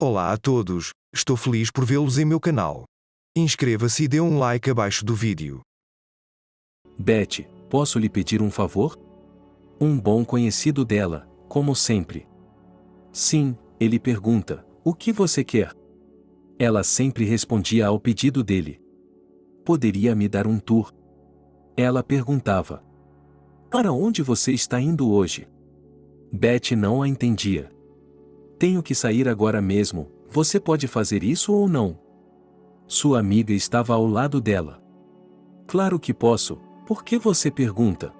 Olá a todos, estou feliz por vê-los em meu canal. Inscreva-se e dê um like abaixo do vídeo. Beth, posso lhe pedir um favor? Um bom conhecido dela, como sempre. Sim, ele pergunta, o que você quer? Ela sempre respondia ao pedido dele. Poderia me dar um tour? Ela perguntava. Para onde você está indo hoje? Beth não a entendia. Tenho que sair agora mesmo, você pode fazer isso ou não? Sua amiga estava ao lado dela. Claro que posso, por que você pergunta?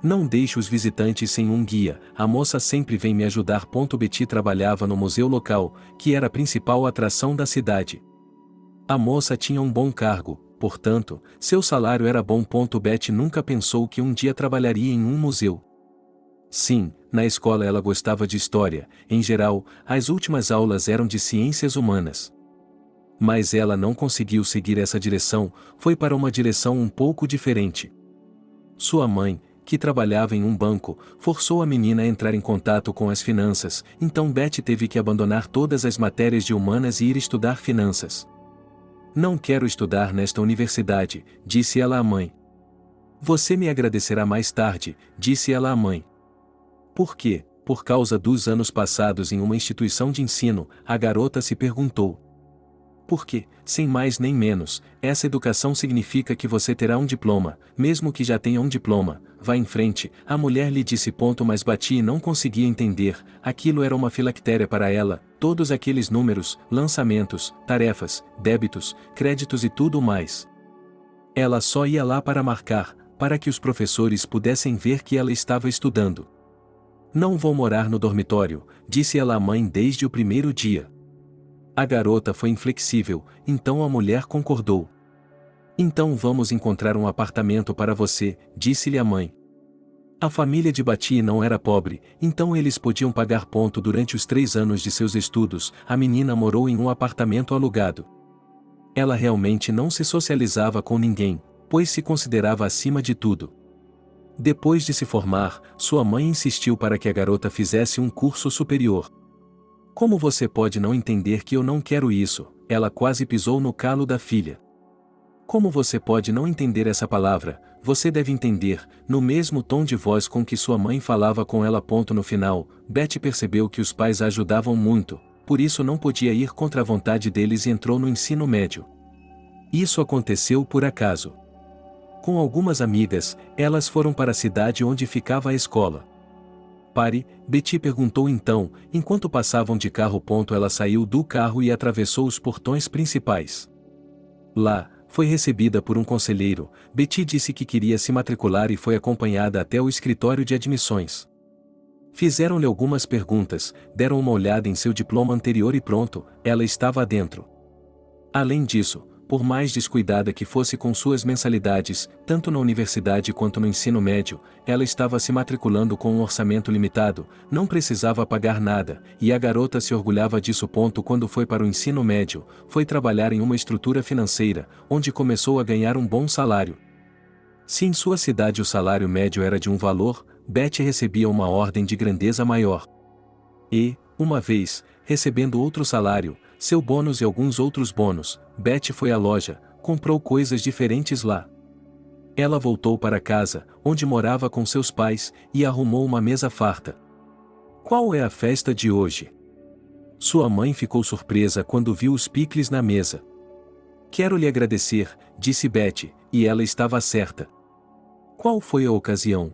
Não deixe os visitantes sem um guia, a moça sempre vem me ajudar. Betty trabalhava no museu local, que era a principal atração da cidade. A moça tinha um bom cargo, portanto, seu salário era bom. Beth nunca pensou que um dia trabalharia em um museu. Sim, na escola ela gostava de história, em geral, as últimas aulas eram de ciências humanas. Mas ela não conseguiu seguir essa direção, foi para uma direção um pouco diferente. Sua mãe, que trabalhava em um banco, forçou a menina a entrar em contato com as finanças, então Beth teve que abandonar todas as matérias de humanas e ir estudar finanças. Não quero estudar nesta universidade, disse ela à mãe. Você me agradecerá mais tarde, disse ela à mãe. Por quê? Por causa dos anos passados em uma instituição de ensino, a garota se perguntou. Porque, sem mais nem menos, essa educação significa que você terá um diploma, mesmo que já tenha um diploma, vá em frente, a mulher lhe disse. Mas Betty e não conseguia entender, aquilo era uma filactéria para ela, todos aqueles números, lançamentos, tarefas, débitos, créditos e tudo mais. Ela só ia lá para marcar, para que os professores pudessem ver que ela estava estudando. Não vou morar no dormitório, disse ela à mãe desde o primeiro dia. A garota foi inflexível, então a mulher concordou. Então vamos encontrar um apartamento para você, disse-lhe a mãe. A família de Betty não era pobre, então eles podiam pagar. Durante os 3 anos de seus estudos, a menina morou em um apartamento alugado. Ela realmente não se socializava com ninguém, pois se considerava acima de tudo. Depois de se formar, sua mãe insistiu para que a garota fizesse um curso superior. Como você pode não entender que eu não quero isso? Ela quase pisou no calo da filha. Como você pode não entender essa palavra? Você deve entender, no mesmo tom de voz com que sua mãe falava com ela. No final, Beth percebeu que os pais a ajudavam muito, por isso não podia ir contra a vontade deles e entrou no ensino médio. Isso aconteceu por acaso. Com algumas amigas, elas foram para a cidade onde ficava a escola. Pare, Betty perguntou então, enquanto passavam de carro. Ela saiu do carro e atravessou os portões principais. Lá, foi recebida por um conselheiro. Betty disse que queria se matricular e foi acompanhada até o escritório de admissões. Fizeram-lhe algumas perguntas, deram uma olhada em seu diploma anterior e pronto, ela estava dentro. Além disso, por mais descuidada que fosse com suas mensalidades, tanto na universidade quanto no ensino médio, ela estava se matriculando com um orçamento limitado, não precisava pagar nada, e a garota se orgulhava disso. Quando foi para o ensino médio, foi trabalhar em uma estrutura financeira, onde começou a ganhar um bom salário. Se em sua cidade o salário médio era de um valor, Beth recebia uma ordem de grandeza maior. E, uma vez, recebendo outro salário, seu bônus e alguns outros bônus, Beth foi à loja, comprou coisas diferentes lá. Ela voltou para casa, onde morava com seus pais, e arrumou uma mesa farta. Qual é a festa de hoje? Sua mãe ficou surpresa quando viu os picles na mesa. Quero lhe agradecer, disse Beth, e ela estava certa. Qual foi a ocasião?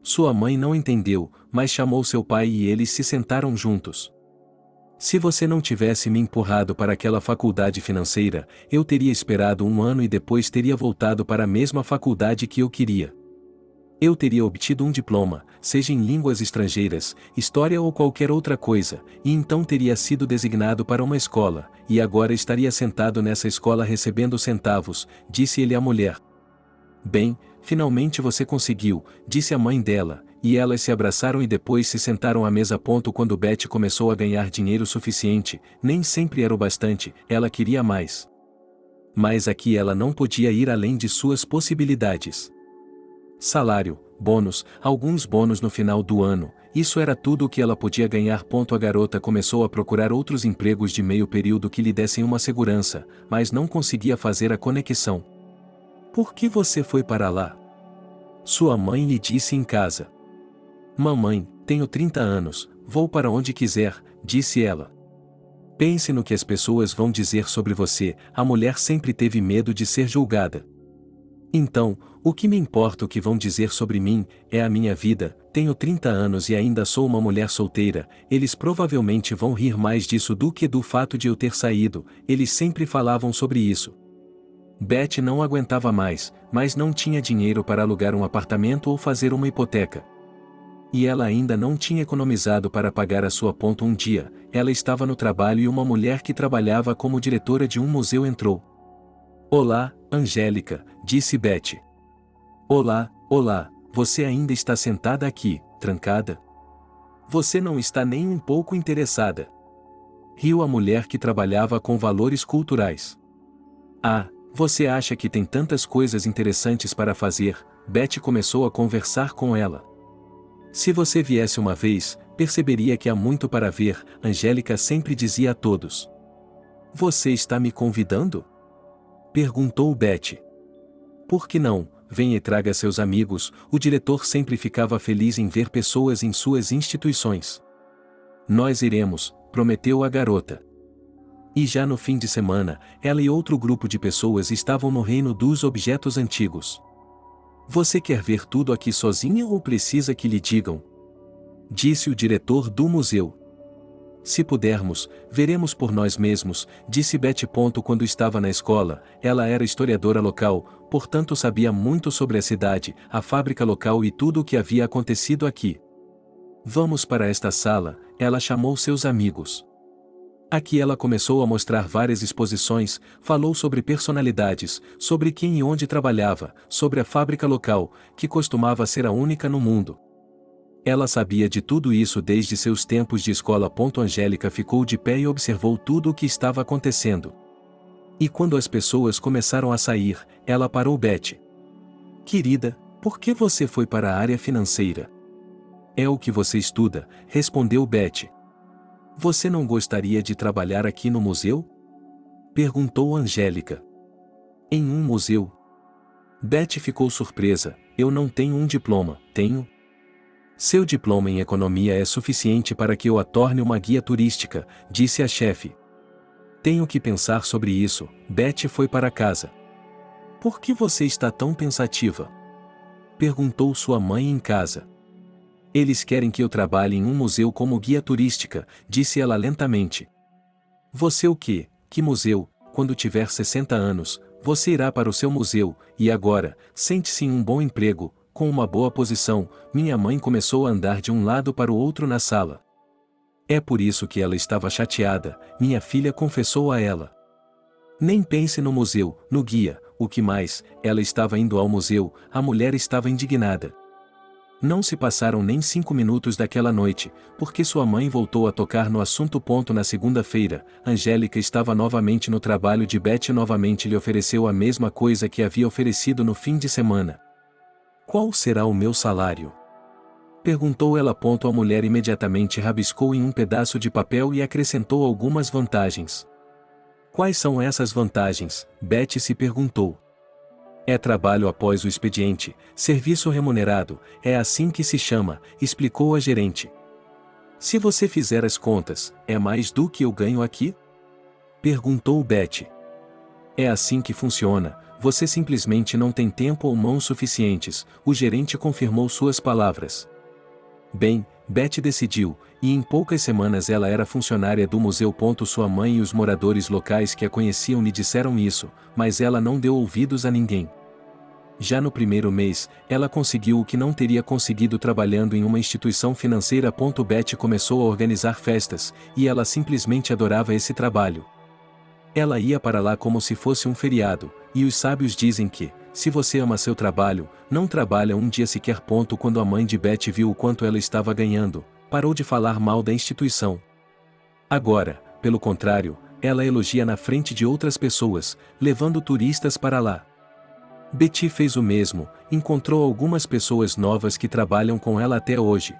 Sua mãe não entendeu, mas chamou seu pai e eles se sentaram juntos. Se você não tivesse me empurrado para aquela faculdade financeira, eu teria esperado 1 ano e depois teria voltado para a mesma faculdade que eu queria. Eu teria obtido um diploma, seja em línguas estrangeiras, história ou qualquer outra coisa, e então teria sido designado para uma escola, e agora estaria sentado nessa escola recebendo centavos, disse ele à mulher. Bem, finalmente você conseguiu, disse a mãe dela, e elas se abraçaram e depois se sentaram à mesa. Quando Beth começou a ganhar dinheiro suficiente, nem sempre era o bastante, ela queria mais. Mas aqui ela não podia ir além de suas possibilidades. Salário, bônus, alguns bônus no final do ano, isso era tudo o que ela podia ganhar. A garota começou a procurar outros empregos de meio período que lhe dessem uma segurança, mas não conseguia fazer a conexão. Por que você foi para lá? Sua mãe lhe disse em casa. Mamãe, tenho 30 anos, vou para onde quiser, disse ela. Pense no que as pessoas vão dizer sobre você, a mulher sempre teve medo de ser julgada. Então, o que me importa o que vão dizer sobre mim, é a minha vida, tenho 30 anos e ainda sou uma mulher solteira, eles provavelmente vão rir mais disso do que do fato de eu ter saído, eles sempre falavam sobre isso. Beth não aguentava mais, mas não tinha dinheiro para alugar um apartamento ou fazer uma hipoteca. E ela ainda não tinha economizado para pagar a sua conta. Um dia, ela estava no trabalho e uma mulher que trabalhava como diretora de um museu entrou. Olá, Angélica, disse Beth. Olá, você ainda está sentada aqui, trancada? Você não está nem um pouco interessada. Riu a mulher que trabalhava com valores culturais. Ah, você acha que tem tantas coisas interessantes para fazer? Beth começou a conversar com ela. Se você viesse uma vez, perceberia que há muito para ver, Angélica sempre dizia a todos. Você está me convidando? Perguntou Beth. Por que não? Venha e traga seus amigos, o diretor sempre ficava feliz em ver pessoas em suas instituições. Nós iremos, prometeu a garota. E já no fim de semana, ela e outro grupo de pessoas estavam no reino dos objetos antigos. Você quer ver tudo aqui sozinha ou precisa que lhe digam? Disse o diretor do museu. Se pudermos, veremos por nós mesmos, disse Beth. Quando estava na escola, ela era historiadora local, portanto sabia muito sobre a cidade, a fábrica local e tudo o que havia acontecido aqui. Vamos para esta sala, ela chamou seus amigos. Aqui ela começou a mostrar várias exposições, falou sobre personalidades, sobre quem e onde trabalhava, sobre a fábrica local, que costumava ser a única no mundo. Ela sabia de tudo isso desde seus tempos de escola. Angélica ficou de pé e observou tudo o que estava acontecendo. E quando as pessoas começaram a sair, ela parou Beth. Querida, por que você foi para a área financeira? É o que você estuda, respondeu Beth. Você não gostaria de trabalhar aqui no museu? Perguntou Angélica. Em um museu? Beth ficou surpresa. Eu não tenho um diploma, tenho? Seu diploma em economia é suficiente para que eu a torne uma guia turística, disse a chefe. Tenho que pensar sobre isso. Beth foi para casa. Por que você está tão pensativa? Perguntou sua mãe em casa. Eles querem que eu trabalhe em um museu como guia turística, disse ela lentamente. Você o quê? Que museu? Quando tiver 60 anos, você irá para o seu museu, e agora, sente-se em um bom emprego, com uma boa posição. Minha mãe começou a andar de um lado para o outro na sala. É por isso que ela estava chateada, minha filha confessou a ela. Nem pense no museu, no guia, o que mais, ela estava indo ao museu, a mulher estava indignada. Não se passaram nem 5 minutos daquela noite, porque sua mãe voltou a tocar no assunto. Na segunda-feira, Angélica estava novamente no trabalho de Beth. Novamente lhe ofereceu a mesma coisa que havia oferecido no fim de semana. Qual será o meu salário? Perguntou ela. A mulher imediatamente rabiscou em um pedaço de papel e acrescentou algumas vantagens. Quais são essas vantagens? Beth se perguntou. É trabalho após o expediente, serviço remunerado, é assim que se chama, explicou a gerente. Se você fizer as contas, é mais do que eu ganho aqui? Perguntou Beth. É assim que funciona, você simplesmente não tem tempo ou mãos suficientes, o gerente confirmou suas palavras. Bem, Beth decidiu, e em poucas semanas ela era funcionária do museu. Sua mãe e os moradores locais que a conheciam lhe disseram isso, mas ela não deu ouvidos a ninguém. Já no primeiro mês, ela conseguiu o que não teria conseguido trabalhando em uma instituição financeira. Beth começou a organizar festas, e ela simplesmente adorava esse trabalho. Ela ia para lá como se fosse um feriado, e os sábios dizem que, se você ama seu trabalho, não trabalha um dia sequer. Quando a mãe de Beth viu o quanto ela estava ganhando, parou de falar mal da instituição. Agora, pelo contrário, ela elogia na frente de outras pessoas, levando turistas para lá. Betty fez o mesmo, encontrou algumas pessoas novas que trabalham com ela até hoje.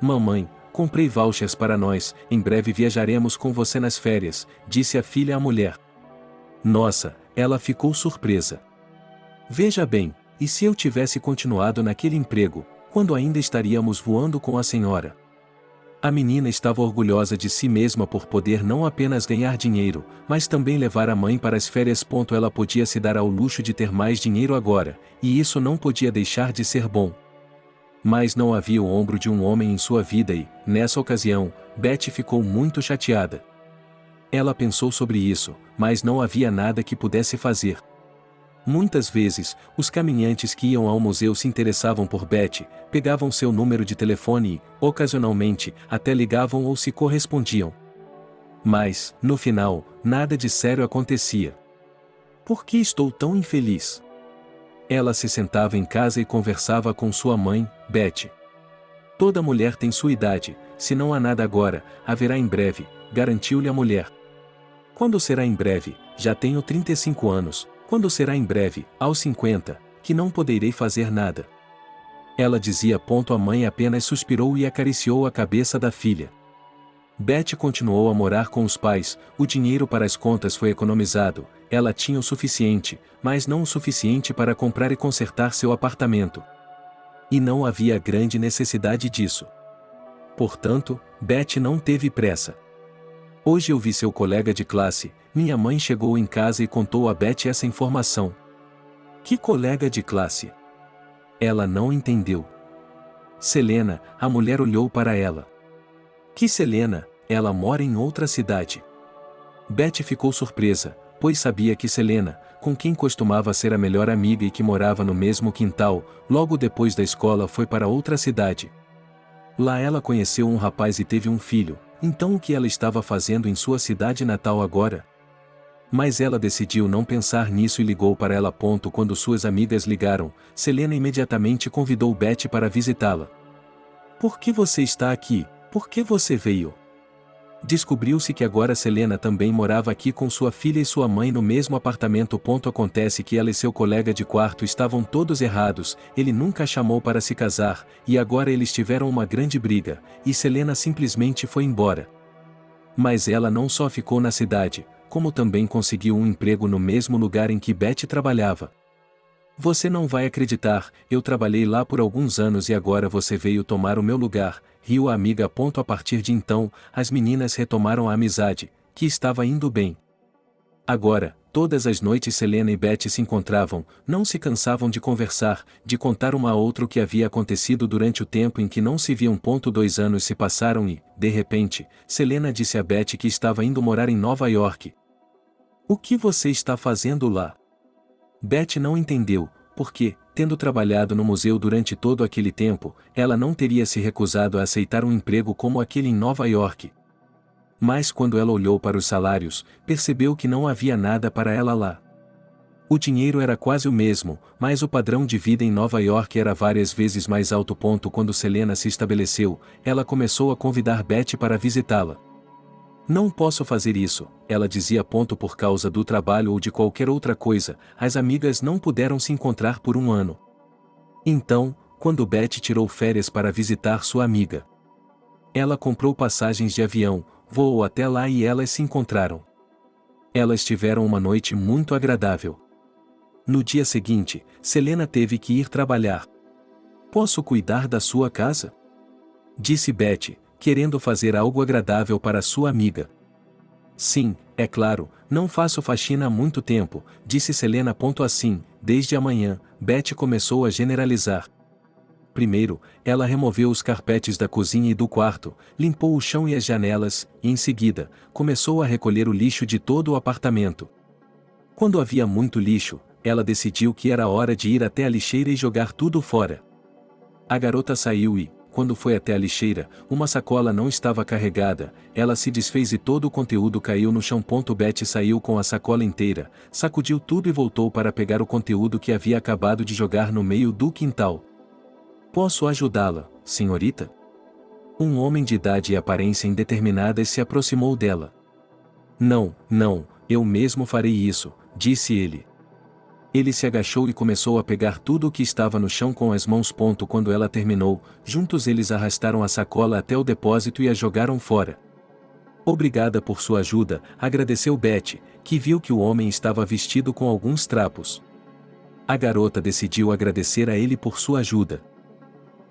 Mamãe, comprei vouchers para nós, em breve viajaremos com você nas férias, disse a filha à mulher. Nossa, ela ficou surpresa. Veja bem, e se eu tivesse continuado naquele emprego, quando ainda estaríamos voando com a senhora? A menina estava orgulhosa de si mesma por poder não apenas ganhar dinheiro, mas também levar a mãe para as férias. Ela podia se dar ao luxo de ter mais dinheiro agora, e isso não podia deixar de ser bom. Mas não havia o ombro de um homem em sua vida e, nessa ocasião, Betty ficou muito chateada. Ela pensou sobre isso, mas não havia nada que pudesse fazer. Muitas vezes, os caminhantes que iam ao museu se interessavam por Betty, pegavam seu número de telefone e, ocasionalmente, até ligavam ou se correspondiam. Mas, no final, nada de sério acontecia. Por que estou tão infeliz? Ela se sentava em casa e conversava com sua mãe, Betty. Toda mulher tem sua idade, se não há nada agora, haverá em breve, garantiu-lhe a mulher. Quando será em breve? Já tenho 35 anos. Quando será em breve, aos 50, que não poderei fazer nada? Ela dizia. A mãe apenas suspirou e acariciou a cabeça da filha. Betty continuou a morar com os pais, o dinheiro para as contas foi economizado, ela tinha o suficiente, mas não o suficiente para comprar e consertar seu apartamento. E não havia grande necessidade disso. Portanto, Betty não teve pressa. Hoje eu vi seu colega de classe, minha mãe chegou em casa e contou a Betty essa informação. Que colega de classe? Ela não entendeu. Selena, a mulher olhou para ela. Que Selena? Ela mora em outra cidade. Betty ficou surpresa, pois sabia que Selena, com quem costumava ser a melhor amiga e que morava no mesmo quintal, logo depois da escola foi para outra cidade. Lá ela conheceu um rapaz e teve um filho. Então o que ela estava fazendo em sua cidade natal agora? Mas ela decidiu não pensar nisso e ligou para ela. Quando suas amigas ligaram, Selena imediatamente convidou Betty para visitá-la. Por que você está aqui? Por que você veio? Descobriu-se que agora Selena também morava aqui com sua filha e sua mãe no mesmo apartamento. Acontece que ela e seu colega de quarto estavam todos errados, ele nunca a chamou para se casar, e agora eles tiveram uma grande briga, e Selena simplesmente foi embora. Mas ela não só ficou na cidade, como também conseguiu um emprego no mesmo lugar em que Betty trabalhava. Você não vai acreditar, eu trabalhei lá por alguns anos e agora você veio tomar o meu lugar, riu a amiga. A partir de então, as meninas retomaram a amizade, que estava indo bem. Agora, todas as noites Selena e Betty se encontravam, não se cansavam de conversar, de contar uma a outra o que havia acontecido durante o tempo em que não se viam. 2 anos se passaram e, de repente, Selena disse a Betty que estava indo morar em Nova York. O que você está fazendo lá? Betty não entendeu, porque, tendo trabalhado no museu durante todo aquele tempo, ela não teria se recusado a aceitar um emprego como aquele em Nova York. Mas quando ela olhou para os salários, percebeu que não havia nada para ela lá. O dinheiro era quase o mesmo, mas o padrão de vida em Nova York era várias vezes mais alto. Quando Selena se estabeleceu, ela começou a convidar Betty para visitá-la. Não posso fazer isso, ela dizia. Por causa do trabalho ou de qualquer outra coisa, as amigas não puderam se encontrar por um ano. Então, quando Betty tirou férias para visitar sua amiga, ela comprou passagens de avião, voou até lá e elas se encontraram. Elas tiveram uma noite muito agradável. No dia seguinte, Selena teve que ir trabalhar. Posso cuidar da sua casa? Disse Betty, querendo fazer algo agradável para sua amiga. Sim, é claro, não faço faxina há muito tempo, disse Selena. Assim, desde amanhã, Betty começou a generalizar. Primeiro, ela removeu os carpetes da cozinha e do quarto, limpou o chão e as janelas, e em seguida, começou a recolher o lixo de todo o apartamento. Quando havia muito lixo, ela decidiu que era hora de ir até a lixeira e jogar tudo fora. A garota saiu e, quando foi até a lixeira, uma sacola não estava carregada, ela se desfez e todo o conteúdo caiu no chão. Betty saiu com a sacola inteira, sacudiu tudo e voltou para pegar o conteúdo que havia acabado de jogar no meio do quintal. Posso ajudá-la, senhorita? Um homem de idade e aparência indeterminada se aproximou dela. Não, eu mesmo farei isso, disse ele. Ele se agachou e começou a pegar tudo o que estava no chão com as mãos. Quando ela terminou, juntos eles arrastaram a sacola até o depósito e a jogaram fora. Obrigada por sua ajuda, agradeceu Betty, que viu que o homem estava vestido com alguns trapos. A garota decidiu agradecer a ele por sua ajuda.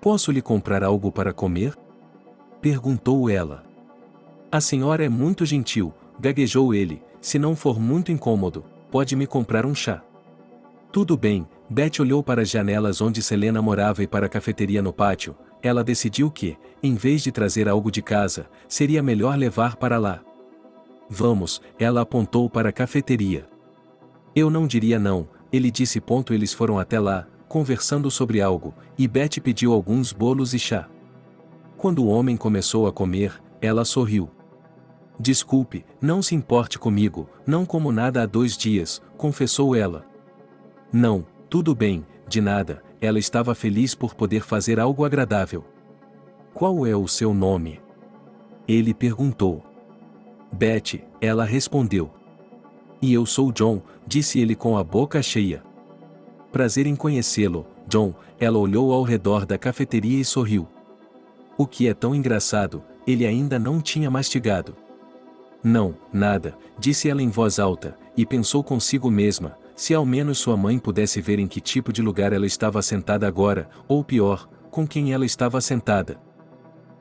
Posso lhe comprar algo para comer? Perguntou ela. A senhora é muito gentil, gaguejou ele, se não for muito incômodo, pode me comprar um chá. Tudo bem, Betty olhou para as janelas onde Selena morava e para a cafeteria no pátio. Ela decidiu que, em vez de trazer algo de casa, seria melhor levar para lá. Vamos, ela apontou para a cafeteria. Eu não diria não, ele disse. Eles foram até lá, conversando sobre algo, e Betty pediu alguns bolos e chá. Quando o homem começou a comer, ela sorriu. Desculpe, não se importe comigo, não como nada há 2 dias, confessou ela. Não, tudo bem, de nada, ela estava feliz por poder fazer algo agradável. Qual é o seu nome? Ele perguntou. Betty, ela respondeu. E eu sou John, disse ele com a boca cheia. Prazer em conhecê-lo, John, ela olhou ao redor da cafeteria e sorriu. O que é tão engraçado, ele ainda não tinha mastigado. Não, nada, disse ela em voz alta, e pensou consigo mesma, se ao menos sua mãe pudesse ver em que tipo de lugar ela estava sentada agora, ou pior, com quem ela estava sentada.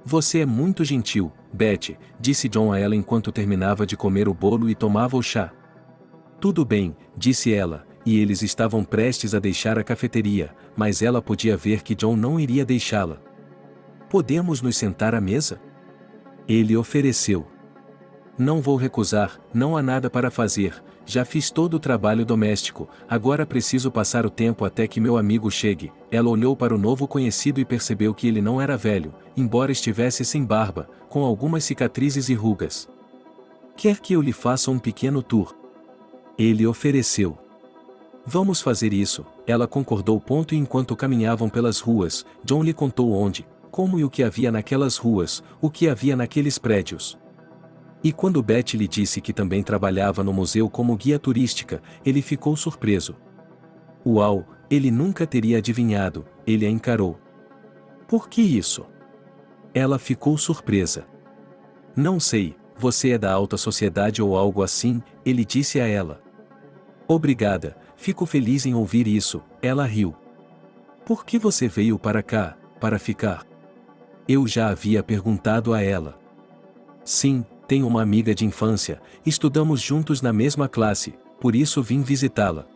Você é muito gentil, Betty, disse John a ela enquanto terminava de comer o bolo e tomava o chá. Tudo bem, disse ela, e eles estavam prestes a deixar a cafeteria, mas ela podia ver que John não iria deixá-la. Podemos nos sentar à mesa? Ele ofereceu. Não vou recusar, não há nada para fazer, já fiz todo o trabalho doméstico, agora preciso passar o tempo até que meu amigo chegue. Ela olhou para o novo conhecido e percebeu que ele não era velho, embora estivesse sem barba, com algumas cicatrizes e rugas. Quer que eu lhe faça um pequeno tour? Ele ofereceu. Vamos fazer isso, ela concordou. E enquanto caminhavam pelas ruas, John lhe contou onde, como e o que havia naquelas ruas, o que havia naqueles prédios. E quando Betty lhe disse que também trabalhava no museu como guia turística, ele ficou surpreso. Uau, ele nunca teria adivinhado, ele a encarou. Por que isso? Ela ficou surpresa. Não sei, você é da alta sociedade ou algo assim, ele disse a ela. Obrigada, fico feliz em ouvir isso, ela riu. Por que você veio para cá, para ficar? Eu já havia perguntado a ela. Sim, tenho uma amiga de infância, estudamos juntos na mesma classe, por isso vim visitá-la.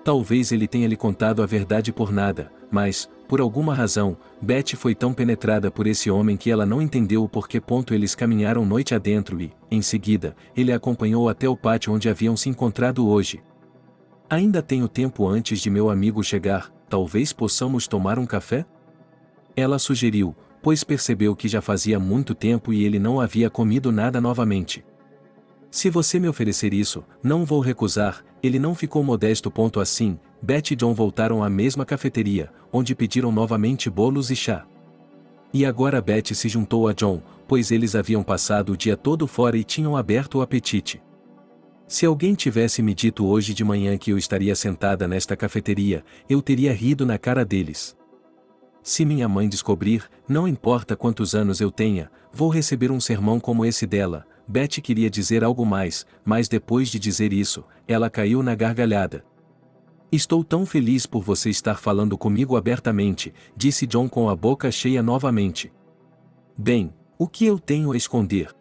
Talvez ele tenha lhe contado a verdade por nada, mas, por alguma razão, Betty foi tão penetrada por esse homem que ela não entendeu o porquê. Eles caminharam noite adentro e, em seguida, ele a acompanhou até o pátio onde haviam se encontrado hoje. Ainda tenho tempo antes de meu amigo chegar, talvez possamos tomar um café? Ela sugeriu, pois percebeu que já fazia muito tempo e ele não havia comido nada novamente. Se você me oferecer isso, não vou recusar, ele não ficou modesto. Assim, Betty e John voltaram à mesma cafeteria, onde pediram novamente bolos e chá. E agora Betty se juntou a John, pois eles haviam passado o dia todo fora e tinham aberto o apetite. Se alguém tivesse me dito hoje de manhã que eu estaria sentada nesta cafeteria, eu teria rido na cara deles. Se minha mãe descobrir, não importa quantos anos eu tenha, vou receber um sermão como esse dela. Betty queria dizer algo mais, mas depois de dizer isso, ela caiu na gargalhada. Estou tão feliz por você estar falando comigo abertamente, disse John com a boca cheia novamente. Bem, o que eu tenho a esconder?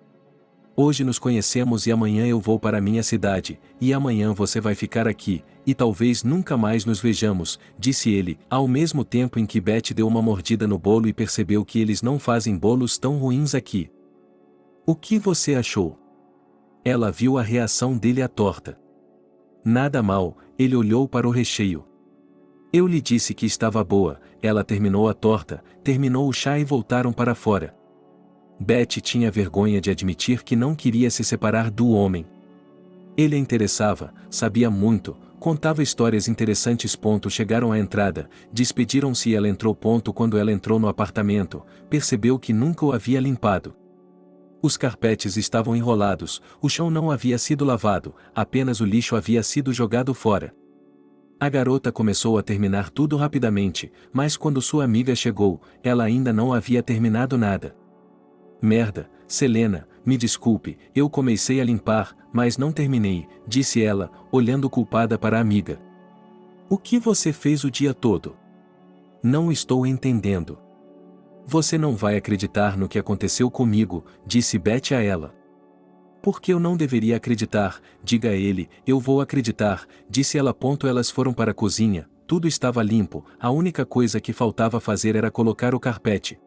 Hoje nos conhecemos e amanhã eu vou para minha cidade, e amanhã você vai ficar aqui, e talvez nunca mais nos vejamos, disse ele, ao mesmo tempo em que Betty deu uma mordida no bolo e percebeu que eles não fazem bolos tão ruins aqui. O que você achou? Ela viu a reação dele à torta. Nada mal, ele olhou para o recheio. Eu lhe disse que estava boa, ela terminou a torta, terminou o chá e voltaram para fora. Betty tinha vergonha de admitir que não queria se separar do homem. Ele a interessava, sabia muito, contava histórias interessantes. Chegaram à entrada, despediram-se e ela entrou. Quando ela entrou no apartamento, percebeu que nunca o havia limpado. Os carpetes estavam enrolados, o chão não havia sido lavado, apenas o lixo havia sido jogado fora. A garota começou a terminar tudo rapidamente, mas quando sua amiga chegou, ela ainda não havia terminado nada. Merda, Selena, me desculpe, eu comecei a limpar, mas não terminei, disse ela, olhando culpada para a amiga. O que você fez o dia todo? Não estou entendendo. Você não vai acreditar no que aconteceu comigo, disse Betty a ela. Por que eu não deveria acreditar? Diga a ele, eu vou acreditar, disse ela. Elas foram para a cozinha, tudo estava limpo, a única coisa que faltava fazer era colocar o carpete.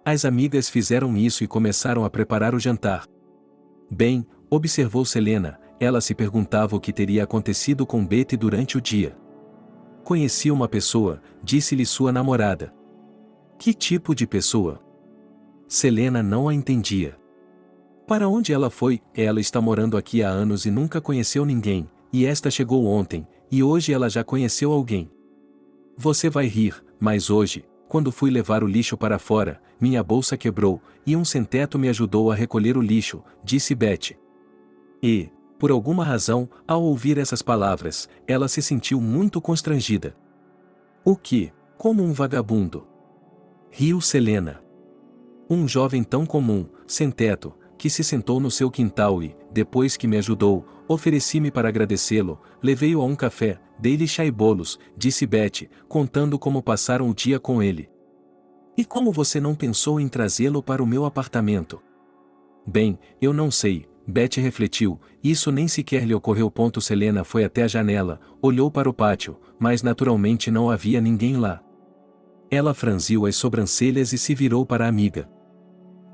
As amigas fizeram isso e começaram a preparar o jantar. Bem, observou Selena, ela se perguntava o que teria acontecido com Betty durante o dia. Conheci uma pessoa, disse-lhe sua namorada. Que tipo de pessoa? Selena não a entendia. Para onde ela foi? Ela está morando aqui há anos e nunca conheceu ninguém, e esta chegou ontem, e hoje ela já conheceu alguém. Você vai rir, mas hoje, quando fui levar o lixo para fora, minha bolsa quebrou, e um sem-teto me ajudou a recolher o lixo, disse Betty. E, por alguma razão, ao ouvir essas palavras, ela se sentiu muito constrangida. O que? Como um vagabundo? Riu Selena. Um jovem tão comum, sem teto, que se sentou no seu quintal e, depois que me ajudou, ofereci-me para agradecê-lo, levei-o a um café, dei-lhe chá e bolos, disse Betty, contando como passaram o dia com ele. E como você não pensou em trazê-lo para o meu apartamento? Bem, eu não sei, Betty refletiu, isso nem sequer lhe ocorreu. Selena foi até a janela, olhou para o pátio, mas naturalmente não havia ninguém lá. Ela franziu as sobrancelhas e se virou para a amiga.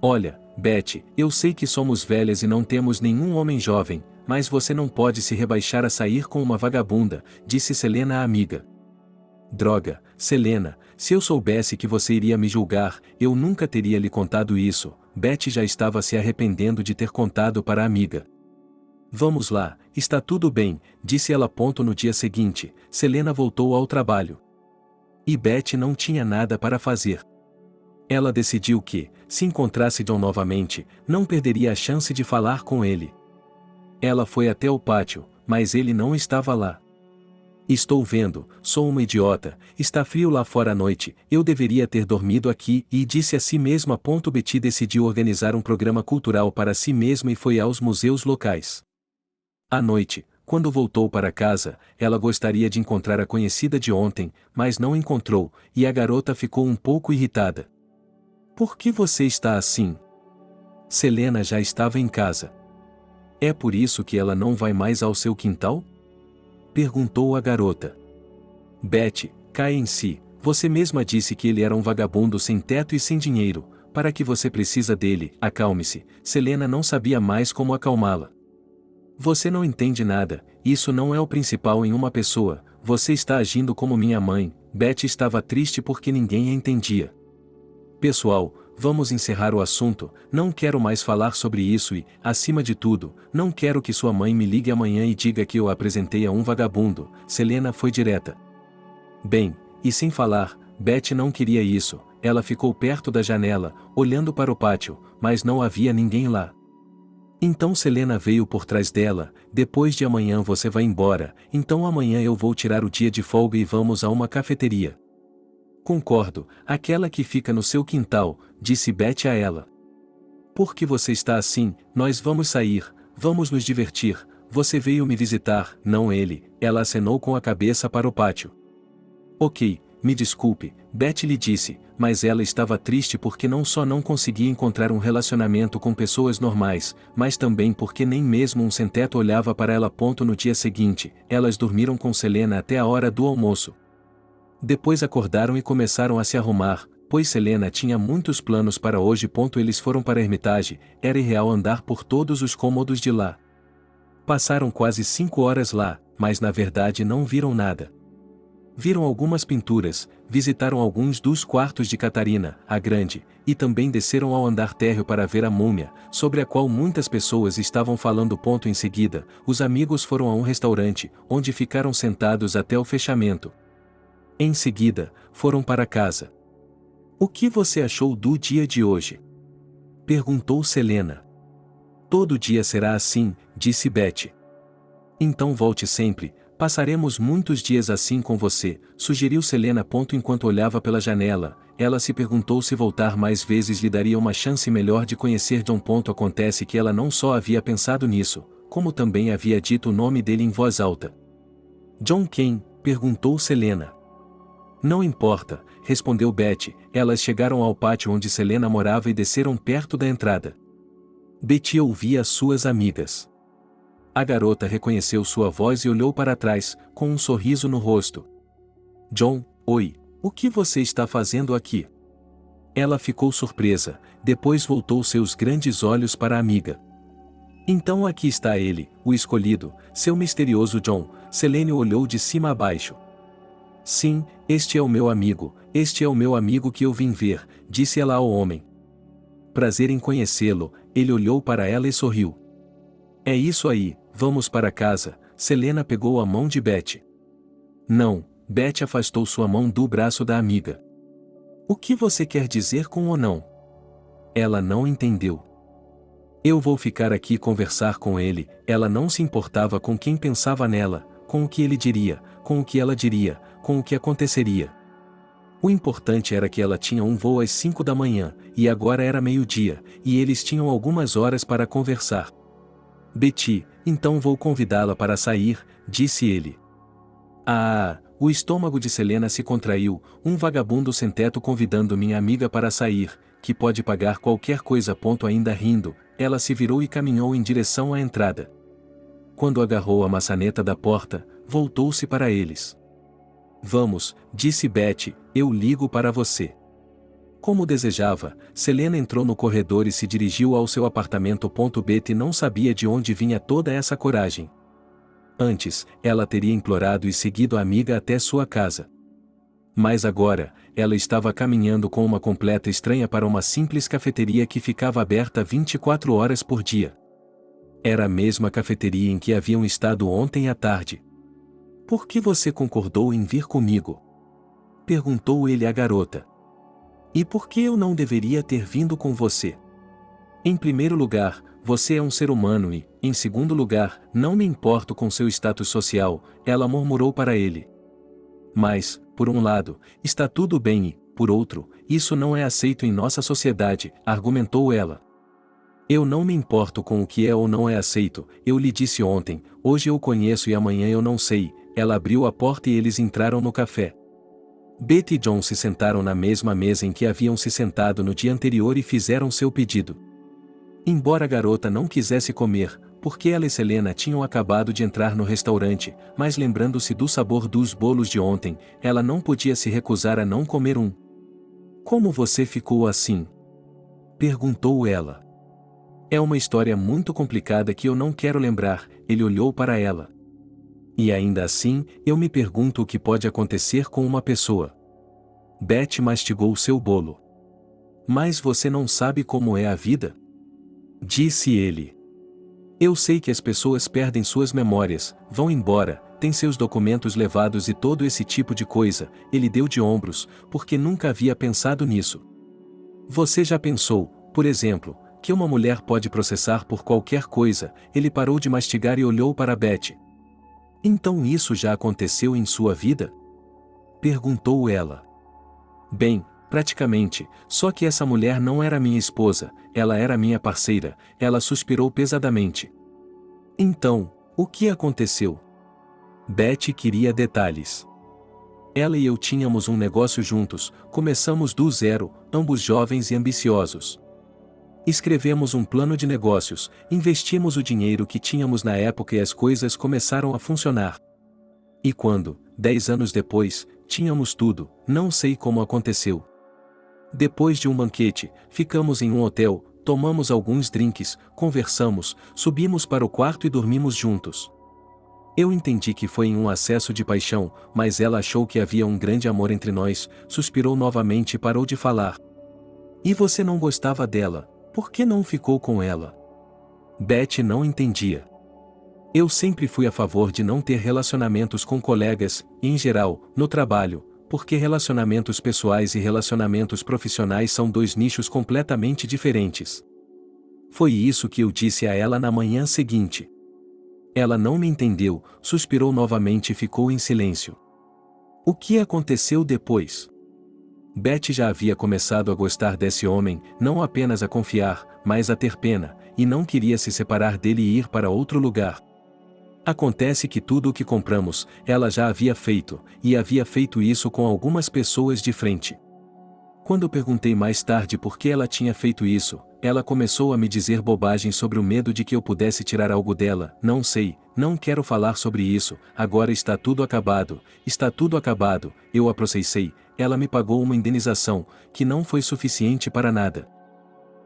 Olha, Betty, eu sei que somos velhas e não temos nenhum homem jovem, mas você não pode se rebaixar a sair com uma vagabunda, disse Selena à amiga. Droga, Selena, se eu soubesse que você iria me julgar, eu nunca teria lhe contado isso. Betty já estava se arrependendo de ter contado para a amiga. Vamos lá, está tudo bem, disse ela. No dia seguinte, Selena voltou ao trabalho. E Betty não tinha nada para fazer. Ela decidiu que, se encontrasse John novamente, não perderia a chance de falar com ele. Ela foi até o pátio, mas ele não estava lá. Estou vendo, sou uma idiota, está frio lá fora à noite, eu deveria ter dormido aqui, e disse a si mesma. Betty decidiu organizar um programa cultural para si mesma e foi aos museus locais. À noite, quando voltou para casa, ela gostaria de encontrar a conhecida de ontem, mas não encontrou, e a garota ficou um pouco irritada. Por que você está assim? Selena já estava em casa. É por isso que ela não vai mais ao seu quintal? Perguntou a garota. Betty, cai em si, você mesma disse que ele era um vagabundo sem teto e sem dinheiro, para que você precisa dele? Acalme-se. Selena não sabia mais como acalmá-la. Você não entende nada, isso não é o principal em uma pessoa, você está agindo como minha mãe. Betty estava triste porque ninguém a entendia. Pessoal, vamos encerrar o assunto, não quero mais falar sobre isso e, acima de tudo, não quero que sua mãe me ligue amanhã e diga que eu a apresentei a um vagabundo. Selena foi direta. Bem, e sem falar, Betty não queria isso, ela ficou perto da janela, olhando para o pátio, mas não havia ninguém lá. Então Selena veio por trás dela, depois de amanhã você vai embora, então amanhã eu vou tirar o dia de folga e vamos a uma cafeteria. Concordo, aquela que fica no seu quintal, disse Betty a ela. Por que você está assim? Nós vamos sair, vamos nos divertir, você veio me visitar, não ele, ela acenou com a cabeça para o pátio. Ok, me desculpe, Betty lhe disse, mas ela estava triste porque não só não conseguia encontrar um relacionamento com pessoas normais, mas também porque nem mesmo um sem-teto olhava para ela. No dia seguinte, elas dormiram com Selena até a hora do almoço. Depois acordaram e começaram a se arrumar, pois Selena tinha muitos planos para hoje. Eles foram para a Hermitage, era irreal andar por todos os cômodos de lá. Passaram quase 5 horas lá, mas na verdade não viram nada. Viram algumas pinturas, visitaram alguns dos quartos de Catarina, a Grande, e também desceram ao andar térreo para ver a múmia, sobre a qual muitas pessoas estavam falando. Em seguida, os amigos foram a um restaurante, onde ficaram sentados até o fechamento. Em seguida, foram para casa. O que você achou do dia de hoje? Perguntou Selena. Todo dia será assim, disse Betty. Então volte sempre, Passaremos muitos dias assim com você, sugeriu Selena. Enquanto olhava pela janela, ela se perguntou se voltar mais vezes lhe daria uma chance melhor de conhecer John. Acontece que ela não só havia pensado nisso, como também havia dito o nome dele em voz alta. John quem? Perguntou Selena. Não importa, respondeu Betty. Elas chegaram ao pátio onde Selena morava e desceram perto da entrada. Betty ouvia as suas amigas. A garota reconheceu sua voz e olhou para trás, com um sorriso no rosto. John, oi, o que você está fazendo aqui? Ela ficou surpresa, depois voltou seus grandes olhos para a amiga. Então aqui está ele, o escolhido, seu misterioso John. Selene olhou de cima a baixo. Sim, este é o meu amigo que eu vim ver, disse ela ao homem. Prazer em conhecê-lo, ele olhou para ela e sorriu. É isso aí, vamos para casa. Selena pegou a mão de Betty. Não, Betty afastou sua mão do braço da amiga. O que você quer dizer com ou não? Ela não entendeu. Eu vou ficar aqui e conversar com ele. Ela não se importava com quem pensava nela, com o que ele diria, com o que ela diria, com o que aconteceria. O importante era que ela tinha um voo às 5 da manhã, e agora era meio-dia, e eles tinham algumas horas para conversar. Betty, então vou convidá-la para sair, disse ele. O estômago de Selena se contraiu, um vagabundo sem teto convidando minha amiga para sair, que pode pagar qualquer coisa. Ainda rindo, ela se virou e caminhou em direção à entrada. Quando agarrou a maçaneta da porta, voltou-se para eles. Vamos, disse Betty, eu ligo para você. Como desejava, Selena entrou no corredor e se dirigiu ao seu apartamento. Betty não sabia de onde vinha toda essa coragem. Antes, ela teria implorado e seguido a amiga até sua casa. Mas agora, ela estava caminhando com uma completa estranha para uma simples cafeteria que ficava aberta 24 horas por dia. Era a mesma cafeteria em que haviam estado ontem à tarde. Por que você concordou em vir comigo? Perguntou ele à garota. E por que eu não deveria ter vindo com você? Em primeiro lugar, você é um ser humano e, em segundo lugar, não me importo com seu status social, ela murmurou para ele. Mas, por um lado, está tudo bem e, por outro, isso não é aceito em nossa sociedade, argumentou ela. Eu não me importo com o que é ou não é aceito, eu lhe disse ontem, hoje eu conheço e amanhã eu não sei. Ela abriu a porta e eles entraram no café. Betty e John se sentaram na mesma mesa em que haviam se sentado no dia anterior e fizeram seu pedido. Embora a garota não quisesse comer, porque ela e Selena tinham acabado de entrar no restaurante, mas lembrando-se do sabor dos bolos de ontem, ela não podia se recusar a não comer um. Como você ficou assim? Perguntou ela. É uma história muito complicada que eu não quero lembrar, ele olhou para ela. E ainda assim, eu me pergunto o que pode acontecer com uma pessoa. Betty mastigou seu bolo. Mas você não sabe como é a vida? Disse ele. Eu sei que as pessoas perdem suas memórias, vão embora, têm seus documentos levados e todo esse tipo de coisa. Ele deu de ombros, porque nunca havia pensado nisso. Você já pensou, por exemplo, que uma mulher pode processar por qualquer coisa? Ele parou de mastigar e olhou para Betty. Então isso já aconteceu em sua vida? Perguntou ela. Bem, praticamente, só que essa mulher não era minha esposa, ela era minha parceira, ela suspirou pesadamente. Então, o que aconteceu? Betty queria detalhes. Ela e eu tínhamos um negócio juntos, começamos do zero, ambos jovens e ambiciosos. Escrevemos um plano de negócios, investimos o dinheiro que tínhamos na época e as coisas começaram a funcionar. E quando, 10 anos depois, tínhamos tudo, não sei como aconteceu. Depois de um banquete, ficamos em um hotel, tomamos alguns drinks, conversamos, subimos para o quarto e dormimos juntos. Eu entendi que foi em um acesso de paixão, mas ela achou que havia um grande amor entre nós, suspirou novamente e parou de falar. E você não gostava dela? Por que não ficou com ela? Betty não entendia. Eu sempre fui a favor de não ter relacionamentos com colegas, e em geral, no trabalho, porque relacionamentos pessoais e relacionamentos profissionais são dois nichos completamente diferentes. Foi isso que eu disse a ela na manhã seguinte. Ela não me entendeu, suspirou novamente e ficou em silêncio. O que aconteceu depois? Betty já havia começado a gostar desse homem, não apenas a confiar, mas a ter pena, e não queria se separar dele e ir para outro lugar. Acontece que tudo o que compramos, ela já havia feito, e havia feito isso com algumas pessoas de frente. Quando perguntei mais tarde por que ela tinha feito isso, ela começou a me dizer bobagens sobre o medo de que eu pudesse tirar algo dela. Não sei, não quero falar sobre isso, agora está tudo acabado, eu a processei, ela me pagou uma indenização, que não foi suficiente para nada.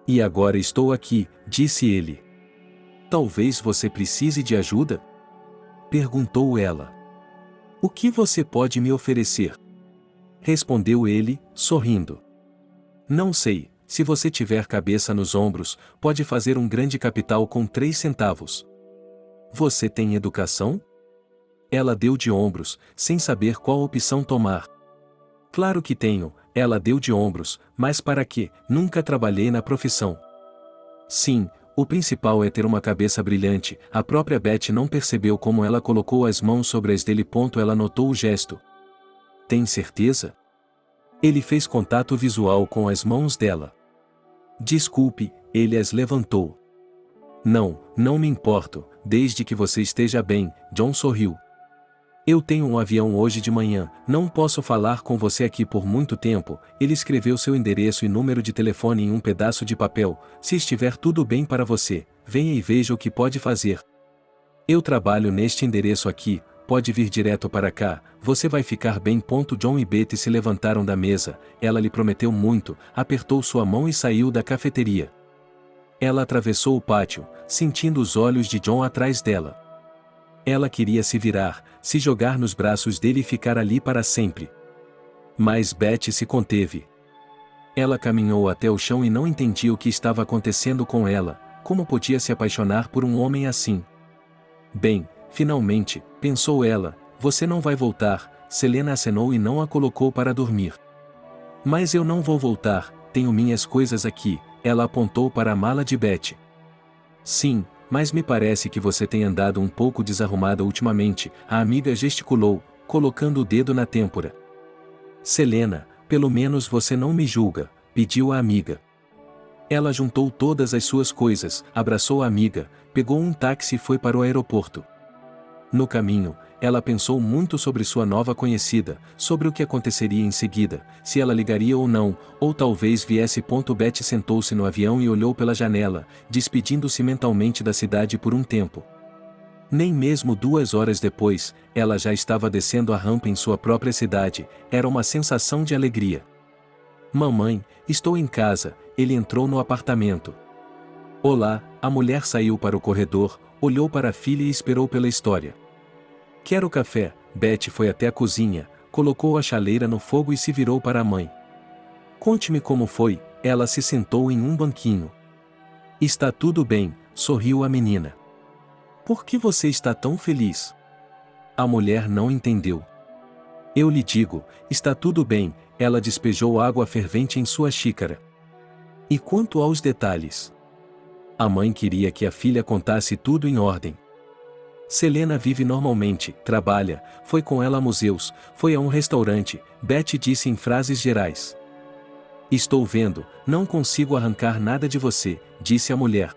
E agora estou aqui, disse ele. Talvez você precise de ajuda? Perguntou ela. O que você pode me oferecer? Respondeu ele, sorrindo. Não sei, se você tiver cabeça nos ombros, pode fazer um grande capital com 3 centavos. Você tem educação? Ela deu de ombros, sem saber qual opção tomar. Claro que tenho, ela deu de ombros, mas para quê? Nunca trabalhei na profissão. Sim, o principal é ter uma cabeça brilhante. A própria Betty não percebeu como ela colocou as mãos sobre as dele. Ela notou o gesto. Tem certeza? Ele fez contato visual com as mãos dela. Desculpe, ele as levantou. Não me importo, desde que você esteja bem, John sorriu. Eu tenho um avião hoje de manhã, não posso falar com você aqui por muito tempo. Ele escreveu seu endereço e número de telefone em um pedaço de papel. Se estiver tudo bem para você, venha e veja o que pode fazer. Eu trabalho neste endereço aqui, pode vir direto para cá, você vai ficar bem. John e Betty se levantaram da mesa, ela lhe prometeu muito, apertou sua mão e saiu da cafeteria. Ela atravessou o pátio, sentindo os olhos de John atrás dela. Ela queria se virar, se jogar nos braços dele e ficar ali para sempre. Mas Betty se conteve. Ela caminhou até o chão e não entendia o que estava acontecendo com ela, como podia se apaixonar por um homem assim. Bem, finalmente, pensou ela, você não vai voltar. Selena acenou e não a colocou para dormir. Mas eu não vou voltar, tenho minhas coisas aqui, ela apontou para a mala de Betty. Sim, mas me parece que você tem andado um pouco desarrumada ultimamente, a amiga gesticulou, colocando o dedo na têmpora. Selena, pelo menos você não me julga, pediu a amiga. Ela juntou todas as suas coisas, abraçou a amiga, pegou um táxi e foi para o aeroporto. No caminho, ela pensou muito sobre sua nova conhecida, sobre o que aconteceria em seguida, se ela ligaria ou não, ou talvez viesse. Betty sentou-se no avião e olhou pela janela, despedindo-se mentalmente da cidade por um tempo. Nem mesmo 2 horas depois, ela já estava descendo a rampa em sua própria cidade, era uma sensação de alegria. Mamãe, estou em casa, ele entrou no apartamento. Olá, a mulher saiu para o corredor, olhou para a filha e esperou pela história. Quero café. Betty foi até a cozinha, colocou a chaleira no fogo e se virou para a mãe. Conte-me como foi. Ela se sentou em um banquinho. Está tudo bem, sorriu a menina. Por que você está tão feliz? A mulher não entendeu. Eu lhe digo, está tudo bem, ela despejou água fervente em sua xícara. E quanto aos detalhes? A mãe queria que a filha contasse tudo em ordem. Selena vive normalmente, trabalha, foi com ela a museus, foi a um restaurante, Betty disse em frases gerais. Estou vendo, não consigo arrancar nada de você, disse a mulher.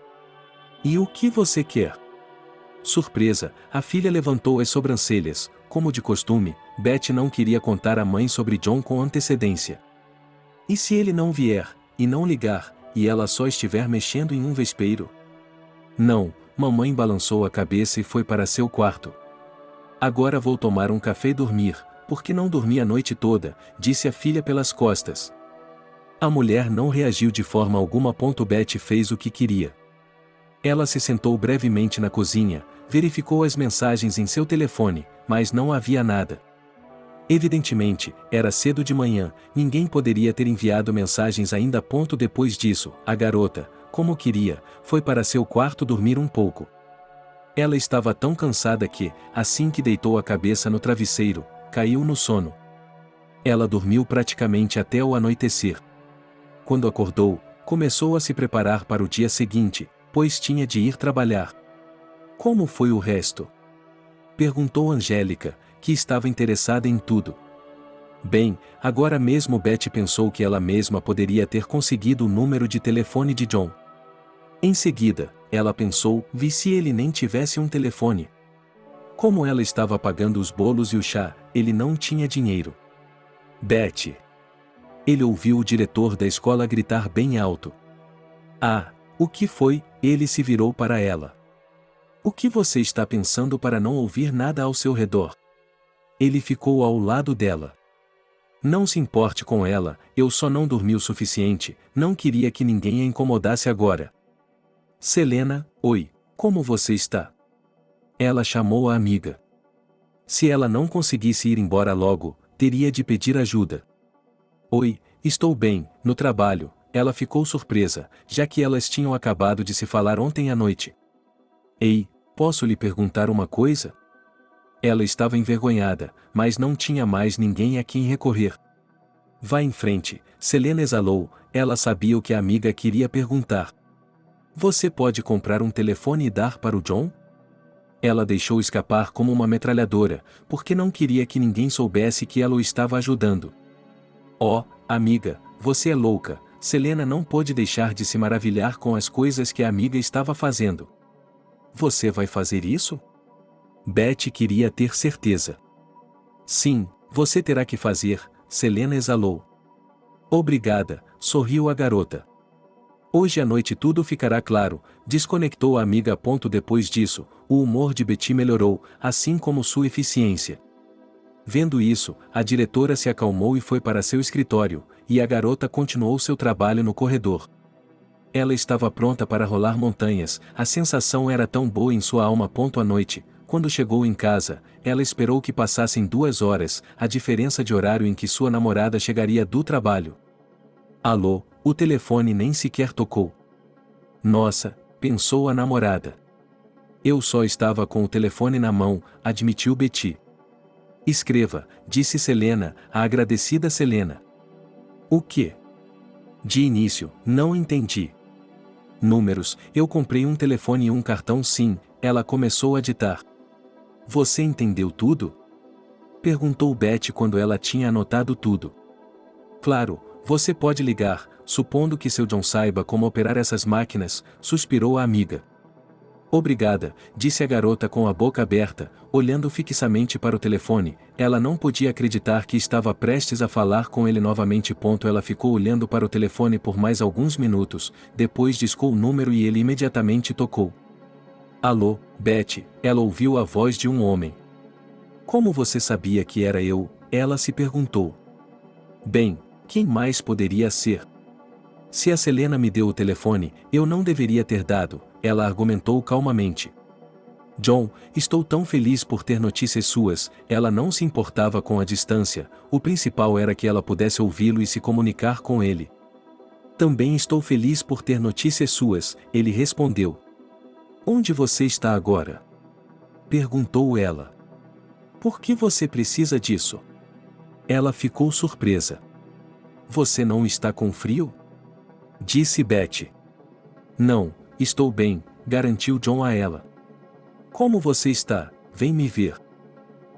E o que você quer? Surpresa, a filha levantou as sobrancelhas, como de costume, Betty não queria contar à mãe sobre John com antecedência. E se ele não vier, e não ligar, e ela só estiver mexendo em um vespeiro? Não, mamãe balançou a cabeça e foi para seu quarto. Agora vou tomar um café e dormir, porque não dormi a noite toda, disse a filha pelas costas. A mulher não reagiu de forma alguma. Betty fez o que queria. Ela se sentou brevemente na cozinha, verificou as mensagens em seu telefone, mas não havia nada. Evidentemente, era cedo de manhã, ninguém poderia ter enviado mensagens ainda. Depois disso, a garota, como queria, foi para seu quarto dormir um pouco. Ela estava tão cansada que, assim que deitou a cabeça no travesseiro, caiu no sono. Ela dormiu praticamente até o anoitecer. Quando acordou, começou a se preparar para o dia seguinte, pois tinha de ir trabalhar. Como foi o resto? Perguntou Angélica, que estava interessada em tudo. Bem, agora mesmo Betty pensou que ela mesma poderia ter conseguido o número de telefone de John. Em seguida, ela pensou, vi se ele nem tivesse um telefone. Como ela estava pagando os bolos e o chá, ele não tinha dinheiro. Betty. Ele ouviu o diretor da escola gritar bem alto. Ah, o que foi? Ele se virou para ela. O que você está pensando para não ouvir nada ao seu redor? Ele ficou ao lado dela. Não se importe com ela, eu só não dormi o suficiente, não queria que ninguém a incomodasse agora. Selena, oi, como você está? Ela chamou a amiga. Se ela não conseguisse ir embora logo, teria de pedir ajuda. Oi, estou bem, no trabalho, ela ficou surpresa, já que elas tinham acabado de se falar ontem à noite. Ei, posso lhe perguntar uma coisa? Ela estava envergonhada, mas não tinha mais ninguém a quem recorrer. Vá em frente, Selena exalou, ela sabia o que a amiga queria perguntar. Você pode comprar um telefone e dar para o John? Ela deixou escapar como uma metralhadora, porque não queria que ninguém soubesse que ela o estava ajudando. Oh, amiga, você é louca, Selena não pôde deixar de se maravilhar com as coisas que a amiga estava fazendo. Você vai fazer isso? Betty queria ter certeza. Sim, você terá que fazer, Selena exalou. Obrigada, sorriu a garota. Hoje à noite tudo ficará claro, desconectou a amiga. Depois disso, o humor de Betty melhorou, assim como sua eficiência. Vendo isso, a diretora se acalmou e foi para seu escritório, e a garota continuou seu trabalho no corredor. Ela estava pronta para rolar montanhas, a sensação era tão boa em sua alma. À noite, quando chegou em casa, ela esperou que passassem 2 horas, a diferença de horário em que sua namorada chegaria do trabalho. Alô, o telefone nem sequer tocou. Nossa, pensou a namorada. Eu só estava com o telefone na mão, admitiu Betty. Escreva, disse Selena, a agradecida Selena. O quê? De início, não entendi. Números, eu comprei um telefone e um cartão. Sim, ela começou a ditar. Você entendeu tudo? Perguntou Betty quando ela tinha anotado tudo. Claro, você pode ligar, supondo que seu John saiba como operar essas máquinas, suspirou a amiga. Obrigada, disse a garota com a boca aberta, olhando fixamente para o telefone, ela não podia acreditar que estava prestes a falar com ele novamente. Ela ficou olhando para o telefone por mais alguns minutos, depois discou o número e ele imediatamente tocou. Alô, Betty, ela ouviu a voz de um homem. Como você sabia que era eu? Ela se perguntou. Bem, quem mais poderia ser? Se a Selena me deu o telefone, eu não deveria ter dado, ela argumentou calmamente. John, estou tão feliz por ter notícias suas, ela não se importava com a distância, o principal era que ela pudesse ouvi-lo e se comunicar com ele. Também estou feliz por ter notícias suas, ele respondeu. Onde você está agora? Perguntou ela. Por que você precisa disso? Ela ficou surpresa. Você não está com frio? Disse Betty. Não, estou bem, garantiu John a ela. Como você está? Vem me ver.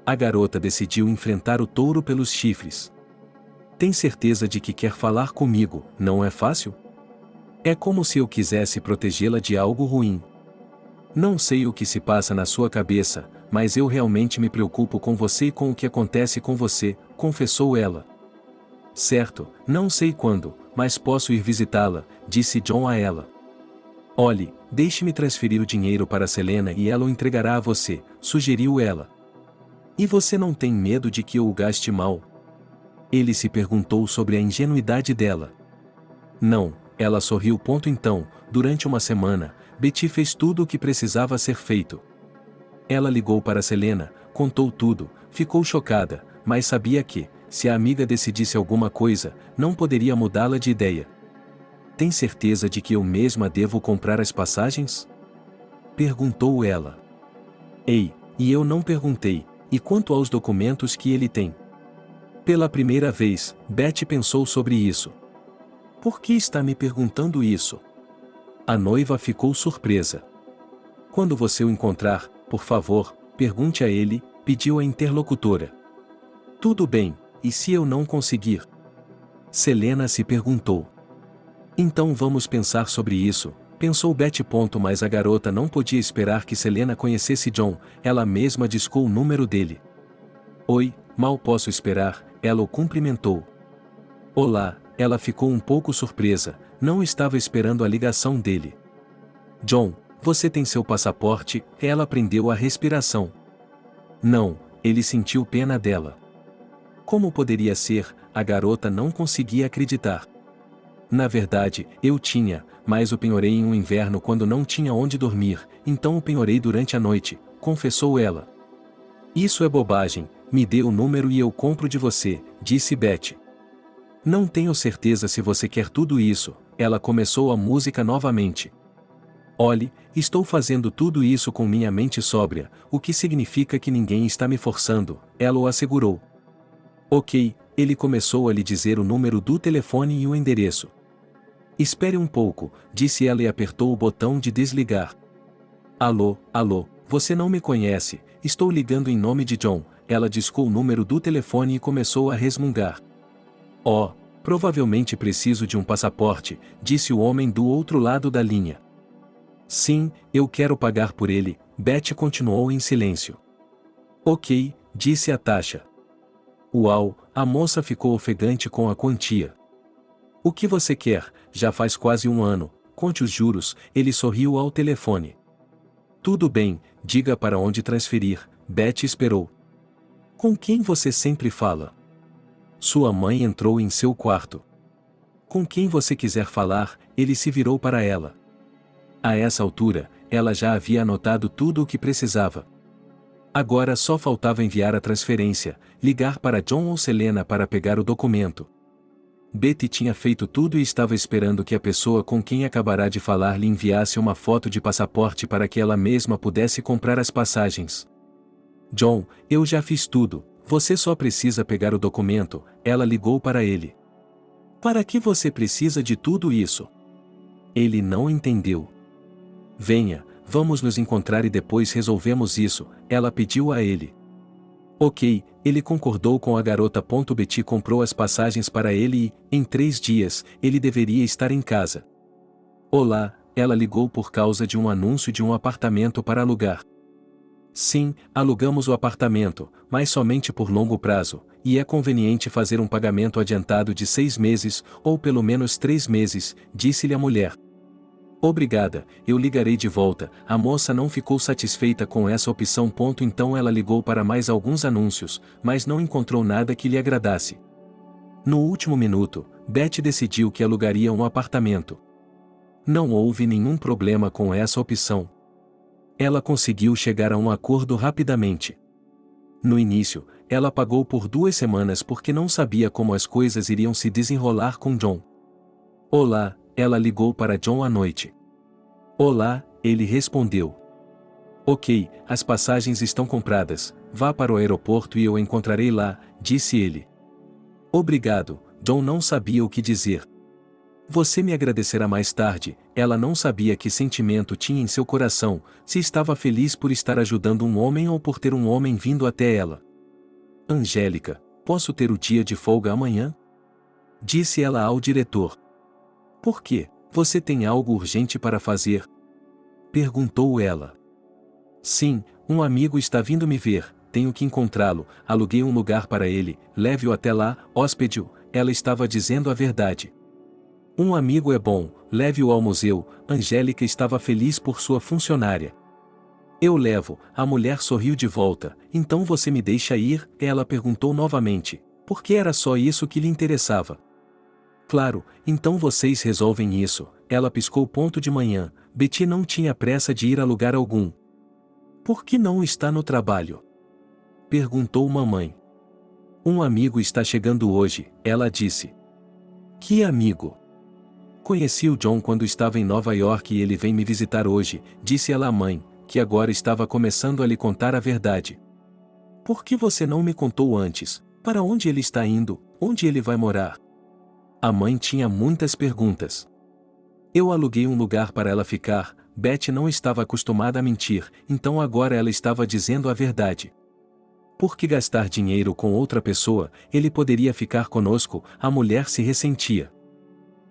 A garota decidiu enfrentar o touro pelos chifres. Tem certeza de que quer falar comigo, não é fácil? É como se eu quisesse protegê-la de algo ruim. Não sei o que se passa na sua cabeça, mas eu realmente me preocupo com você e com o que acontece com você, confessou ela. Certo, não sei quando, mas posso ir visitá-la, disse John a ela. Olhe, deixe-me transferir o dinheiro para Selena e ela o entregará a você, sugeriu ela. E você não tem medo de que eu o gaste mal? Ele se perguntou sobre a ingenuidade dela. Não, ela sorriu. Então, durante uma semana, Betty fez tudo o que precisava ser feito. Ela ligou para Selena, contou tudo, ficou chocada, mas sabia que, se a amiga decidisse alguma coisa, não poderia mudá-la de ideia. Tem certeza de que eu mesma devo comprar as passagens? Perguntou ela. Ei, e eu não perguntei, e quanto aos documentos que ele tem? Pela primeira vez, Betty pensou sobre isso. Por que está me perguntando isso? A noiva ficou surpresa. Quando você o encontrar, por favor, pergunte a ele, pediu a interlocutora. Tudo bem, e se eu não conseguir? Selena se perguntou. Então vamos pensar sobre isso, pensou Betty. Mas a garota não podia esperar que Selena conhecesse John, ela mesma discou o número dele. Oi, mal posso esperar, ela o cumprimentou. Olá, ela ficou um pouco surpresa, não estava esperando a ligação dele. John, você tem seu passaporte? Ela prendeu a respiração. Não, ele sentiu pena dela. Como poderia ser? A garota não conseguia acreditar. Na verdade, eu tinha, mas o penhorei em um inverno quando não tinha onde dormir, então o penhorei durante a noite, confessou ela. Isso é bobagem, me dê o número e eu compro de você, disse Betty. Não tenho certeza se você quer tudo isso, ela começou a música novamente. Olhe, estou fazendo tudo isso com minha mente sóbria, o que significa que ninguém está me forçando, ela o assegurou. Ok, ele começou a lhe dizer o número do telefone e o endereço. Espere um pouco, disse ela e apertou o botão de desligar. Alô, alô, você não me conhece, estou ligando em nome de John, ela discou o número do telefone e começou a resmungar. Oh, provavelmente preciso de um passaporte, disse o homem do outro lado da linha. Sim, eu quero pagar por ele, Betty continuou em silêncio. Ok, disse a taxa. Uau, a moça ficou ofegante com a quantia. O que você quer? Já faz quase um ano, conte os juros, ele sorriu ao telefone. Tudo bem, diga para onde transferir, Betty esperou. Com quem você sempre fala? Sua mãe entrou em seu quarto. Com quem você quiser falar, ele se virou para ela. A essa altura, ela já havia anotado tudo o que precisava. Agora só faltava enviar a transferência, ligar para John ou Selena para pegar o documento. Betty tinha feito tudo e estava esperando que a pessoa com quem acabará de falar lhe enviasse uma foto de passaporte para que ela mesma pudesse comprar as passagens. John, eu já fiz tudo, você só precisa pegar o documento, ela ligou para ele. Para que você precisa de tudo isso? Ele não entendeu. Venha, vamos nos encontrar e depois resolvemos isso, ela pediu a ele. Ok, ele concordou com a garota. Betty comprou as passagens para ele e, em 3 dias, ele deveria estar em casa. Olá, ela ligou por causa de um anúncio de um apartamento para alugar. Sim, alugamos o apartamento, mas somente por longo prazo, e é conveniente fazer um pagamento adiantado de 6 meses, ou pelo menos 3 meses, disse-lhe a mulher. Obrigada, eu ligarei de volta. A moça não ficou satisfeita com essa opção. Então ela ligou para mais alguns anúncios, mas não encontrou nada que lhe agradasse. No último minuto, Betty decidiu que alugaria um apartamento. Não houve nenhum problema com essa opção. Ela conseguiu chegar a um acordo rapidamente. No início, ela pagou por 2 semanas porque não sabia como as coisas iriam se desenrolar com John. Olá, ela ligou para John à noite. Olá, ele respondeu. Ok, as passagens estão compradas, vá para o aeroporto e eu encontrarei lá, disse ele. Obrigado, John não sabia o que dizer. Você me agradecerá mais tarde, ela não sabia que sentimento tinha em seu coração, se estava feliz por estar ajudando um homem ou por ter um homem vindo até ela. Angélica, posso ter o dia de folga amanhã? Disse ela ao diretor. Por quê? Você tem algo urgente para fazer? Perguntou ela. Sim, um amigo está vindo me ver, tenho que encontrá-lo, aluguei um lugar para ele, leve-o até lá, hóspede-o, ela estava dizendo a verdade. Um amigo é bom, leve-o ao museu, Angélica estava feliz por sua funcionária. Eu levo, a mulher sorriu de volta, então você me deixa ir? Ela perguntou novamente, porque era só isso que lhe interessava. Claro, então vocês resolvem isso, ela piscou. De manhã, Betty não tinha pressa de ir a lugar algum. Por que não está no trabalho? Perguntou mamãe. Um amigo está chegando hoje, ela disse. Que amigo? Conheci o John quando estava em Nova York e ele vem me visitar hoje, disse ela à mãe, que agora estava começando a lhe contar a verdade. Por que você não me contou antes? Para onde ele está indo? Onde ele vai morar? A mãe tinha muitas perguntas. Eu aluguei um lugar para ela ficar, Betty não estava acostumada a mentir, então agora ela estava dizendo a verdade. Por que gastar dinheiro com outra pessoa? Ele poderia ficar conosco, a mulher se ressentia.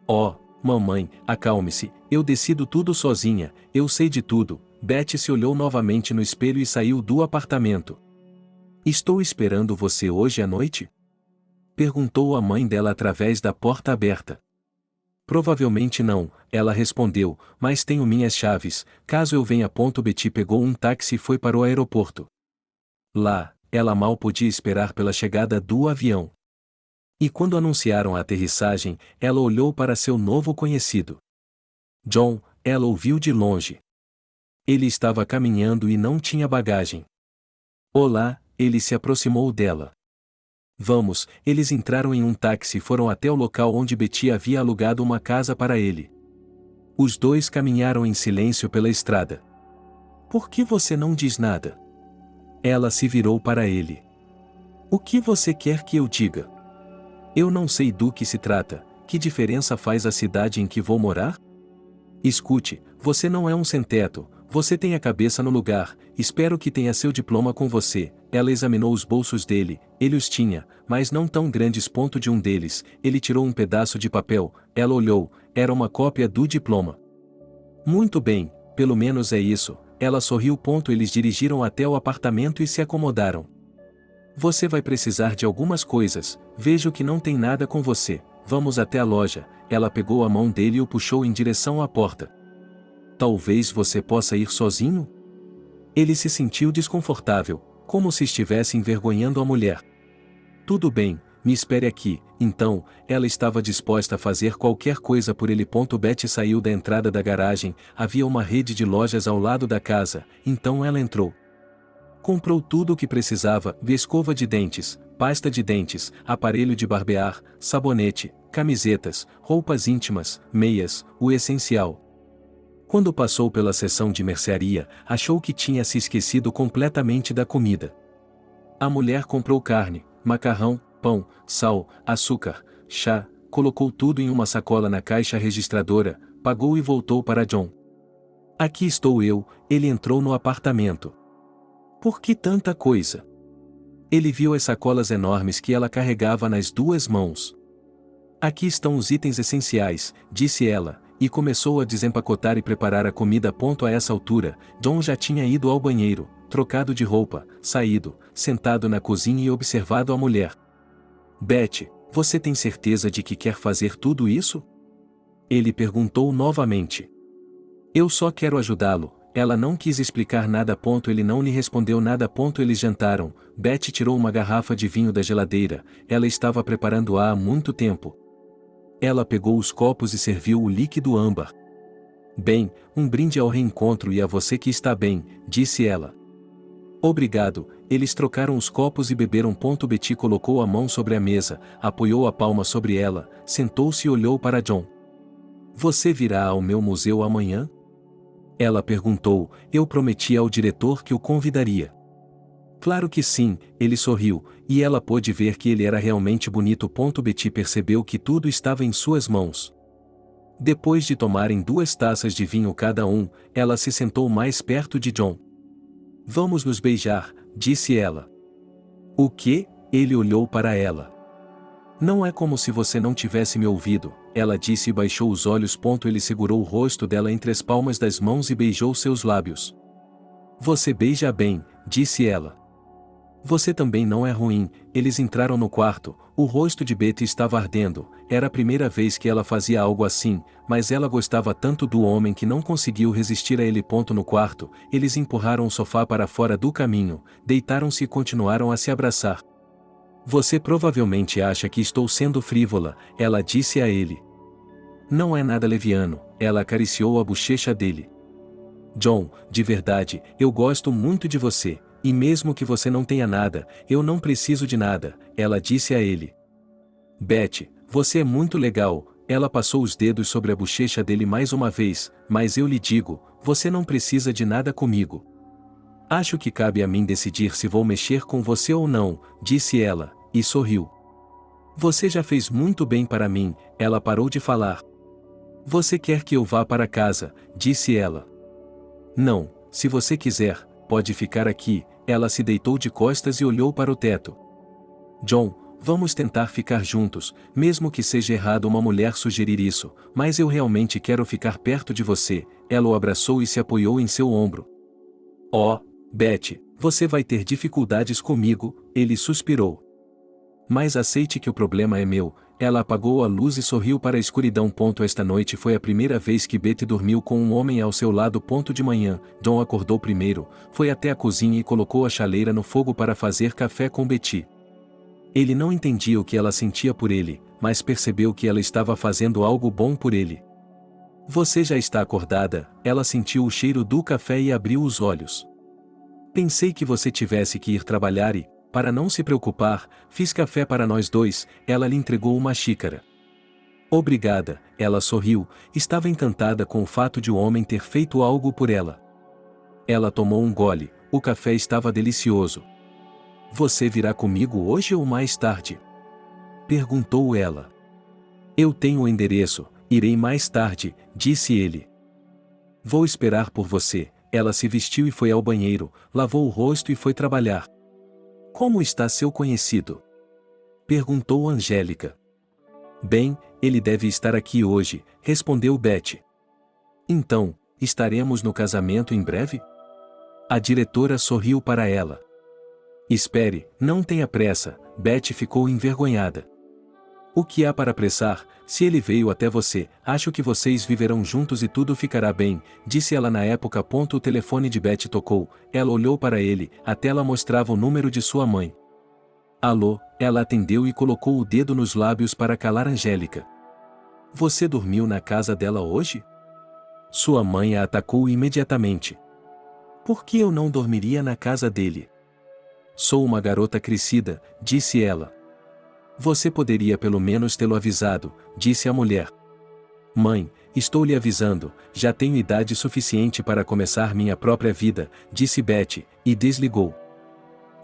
Oh, mamãe, acalme-se, eu decido tudo sozinha, eu sei de tudo. Betty se olhou novamente no espelho e saiu do apartamento. Estou esperando você hoje à noite? Perguntou a mãe dela através da porta aberta. Provavelmente não, ela respondeu, mas tenho minhas chaves, caso eu venha. Betty pegou um táxi e foi para o aeroporto. Lá, ela mal podia esperar pela chegada do avião. E quando anunciaram a aterrissagem, ela olhou para seu novo conhecido. John, ela ouviu de longe. Ele estava caminhando e não tinha bagagem. Olá, ele se aproximou dela. Vamos, eles entraram em um táxi e foram até o local onde Betty havia alugado uma casa para ele. Os dois caminharam em silêncio pela estrada. Por que você não diz nada? Ela se virou para ele. O que você quer que eu diga? Eu não sei do que se trata. Que diferença faz a cidade em que vou morar? Escute, você não é um sem-teto, você tem a cabeça no lugar, espero que tenha seu diploma com você. Ela examinou os bolsos dele, ele os tinha, mas não tão grandes. De um deles, ele tirou um pedaço de papel, ela olhou, era uma cópia do diploma. Muito bem, pelo menos é isso, ela sorriu. Eles dirigiram até o apartamento e se acomodaram. Você vai precisar de algumas coisas, vejo que não tem nada com você, vamos até a loja. Ela pegou a mão dele e o puxou em direção à porta. Talvez você possa ir sozinho? Ele se sentiu desconfortável, como se estivesse envergonhando a mulher. Tudo bem, me espere aqui. Então, ela estava disposta a fazer qualquer coisa por ele. Betty saiu da entrada da garagem, havia uma rede de lojas ao lado da casa, então ela entrou. Comprou tudo o que precisava: escova de dentes, pasta de dentes, aparelho de barbear, sabonete, camisetas, roupas íntimas, meias, o essencial. Quando passou pela seção de mercearia, achou que tinha se esquecido completamente da comida. A mulher comprou carne, macarrão, pão, sal, açúcar, chá, colocou tudo em uma sacola na caixa registradora, pagou e voltou para John. Aqui estou eu. Ele entrou no apartamento. Por que tanta coisa? Ele viu as sacolas enormes que ela carregava nas duas mãos. Aqui estão os itens essenciais, disse ela, e começou a desempacotar e preparar a comida. A essa altura, John já tinha ido ao banheiro, trocado de roupa, saído, sentado na cozinha e observado a mulher. Betty, você tem certeza de que quer fazer tudo isso? Ele perguntou novamente. Eu só quero ajudá-lo. Ela não quis explicar nada. Ele não lhe respondeu nada. Eles jantaram. Betty tirou uma garrafa de vinho da geladeira, ela estava preparando-a há muito tempo. Ela pegou os copos e serviu o líquido âmbar. Bem, um brinde ao reencontro e a você que está bem, disse ela. Obrigado. Eles trocaram os copos e beberam. Betty colocou a mão sobre a mesa, apoiou a palma sobre ela, sentou-se e olhou para John. Você virá ao meu museu amanhã? Ela perguntou. Eu prometi ao diretor que o convidaria. Claro que sim, ele sorriu, e ela pôde ver que ele era realmente bonito. Betty percebeu que tudo estava em suas mãos. Depois de tomarem 2 taças de vinho cada um, ela se sentou mais perto de John. Vamos nos beijar, disse ela. O quê? Ele olhou para ela. Não é como se você não tivesse me ouvido, ela disse e baixou os olhos. Ele segurou o rosto dela entre as palmas das mãos e beijou seus lábios. Você beija bem, disse ela. Você também não é ruim. Eles entraram no quarto, o rosto de Betty estava ardendo, era a primeira vez que ela fazia algo assim, mas ela gostava tanto do homem que não conseguiu resistir a ele. No quarto, eles empurraram o sofá para fora do caminho, deitaram-se e continuaram a se abraçar. Você provavelmente acha que estou sendo frívola, ela disse a ele. Não é nada leviano, ela acariciou a bochecha dele. John, de verdade, eu gosto muito de você, e mesmo que você não tenha nada, eu não preciso de nada, ela disse a ele. Betty, você é muito legal, ela passou os dedos sobre a bochecha dele mais uma vez, mas eu lhe digo, você não precisa de nada comigo. Acho que cabe a mim decidir se vou mexer com você ou não, disse ela, e sorriu. Você já fez muito bem para mim, ela parou de falar. Você quer que eu vá para casa, disse ela. Não, se você quiser, pode ficar aqui. Ela se deitou de costas e olhou para o teto. John, vamos tentar ficar juntos, mesmo que seja errado uma mulher sugerir isso, mas eu realmente quero ficar perto de você. Ela o abraçou e se apoiou em seu ombro. Oh, Betty, você vai ter dificuldades comigo, ele suspirou. Mas aceite que o problema é meu. Ela apagou a luz e sorriu para a escuridão. Esta noite foi a primeira vez que Betty dormiu com um homem ao seu lado. De manhã, John acordou primeiro, foi até a cozinha e colocou a chaleira no fogo para fazer café com Betty. Ele não entendia o que ela sentia por ele, mas percebeu que ela estava fazendo algo bom por ele. Você já está acordada? Ela sentiu o cheiro do café e abriu os olhos. Pensei que você tivesse que ir trabalhar e, para não se preocupar, fiz café para nós dois. Ela lhe entregou uma xícara. Obrigada, ela sorriu, estava encantada com o fato de o homem ter feito algo por ela. Ela tomou um gole, o café estava delicioso. Você virá comigo hoje ou mais tarde? Perguntou ela. Eu tenho o endereço, irei mais tarde, disse ele. Vou esperar por você. Ela se vestiu e foi ao banheiro, lavou o rosto e foi trabalhar. Como está seu conhecido? Perguntou Angélica. Bem, ele deve estar aqui hoje, respondeu Betty. Então, estaremos no casamento em breve? A diretora sorriu para ela. Espere, não tenha pressa, Betty ficou envergonhada. O que há para apressar? Se ele veio até você, acho que vocês viverão juntos e tudo ficará bem, disse ela na época. O telefone de Betty tocou, ela olhou para ele, a tela mostrava o número de sua mãe. Alô, ela atendeu e colocou o dedo nos lábios para calar Angélica. Você dormiu na casa dela hoje? Sua mãe a atacou imediatamente. Por que eu não dormiria na casa dele? Sou uma garota crescida, disse ela. Você poderia pelo menos tê-lo avisado, disse a mulher. Mãe, estou lhe avisando, já tenho idade suficiente para começar minha própria vida, disse Betty, e desligou.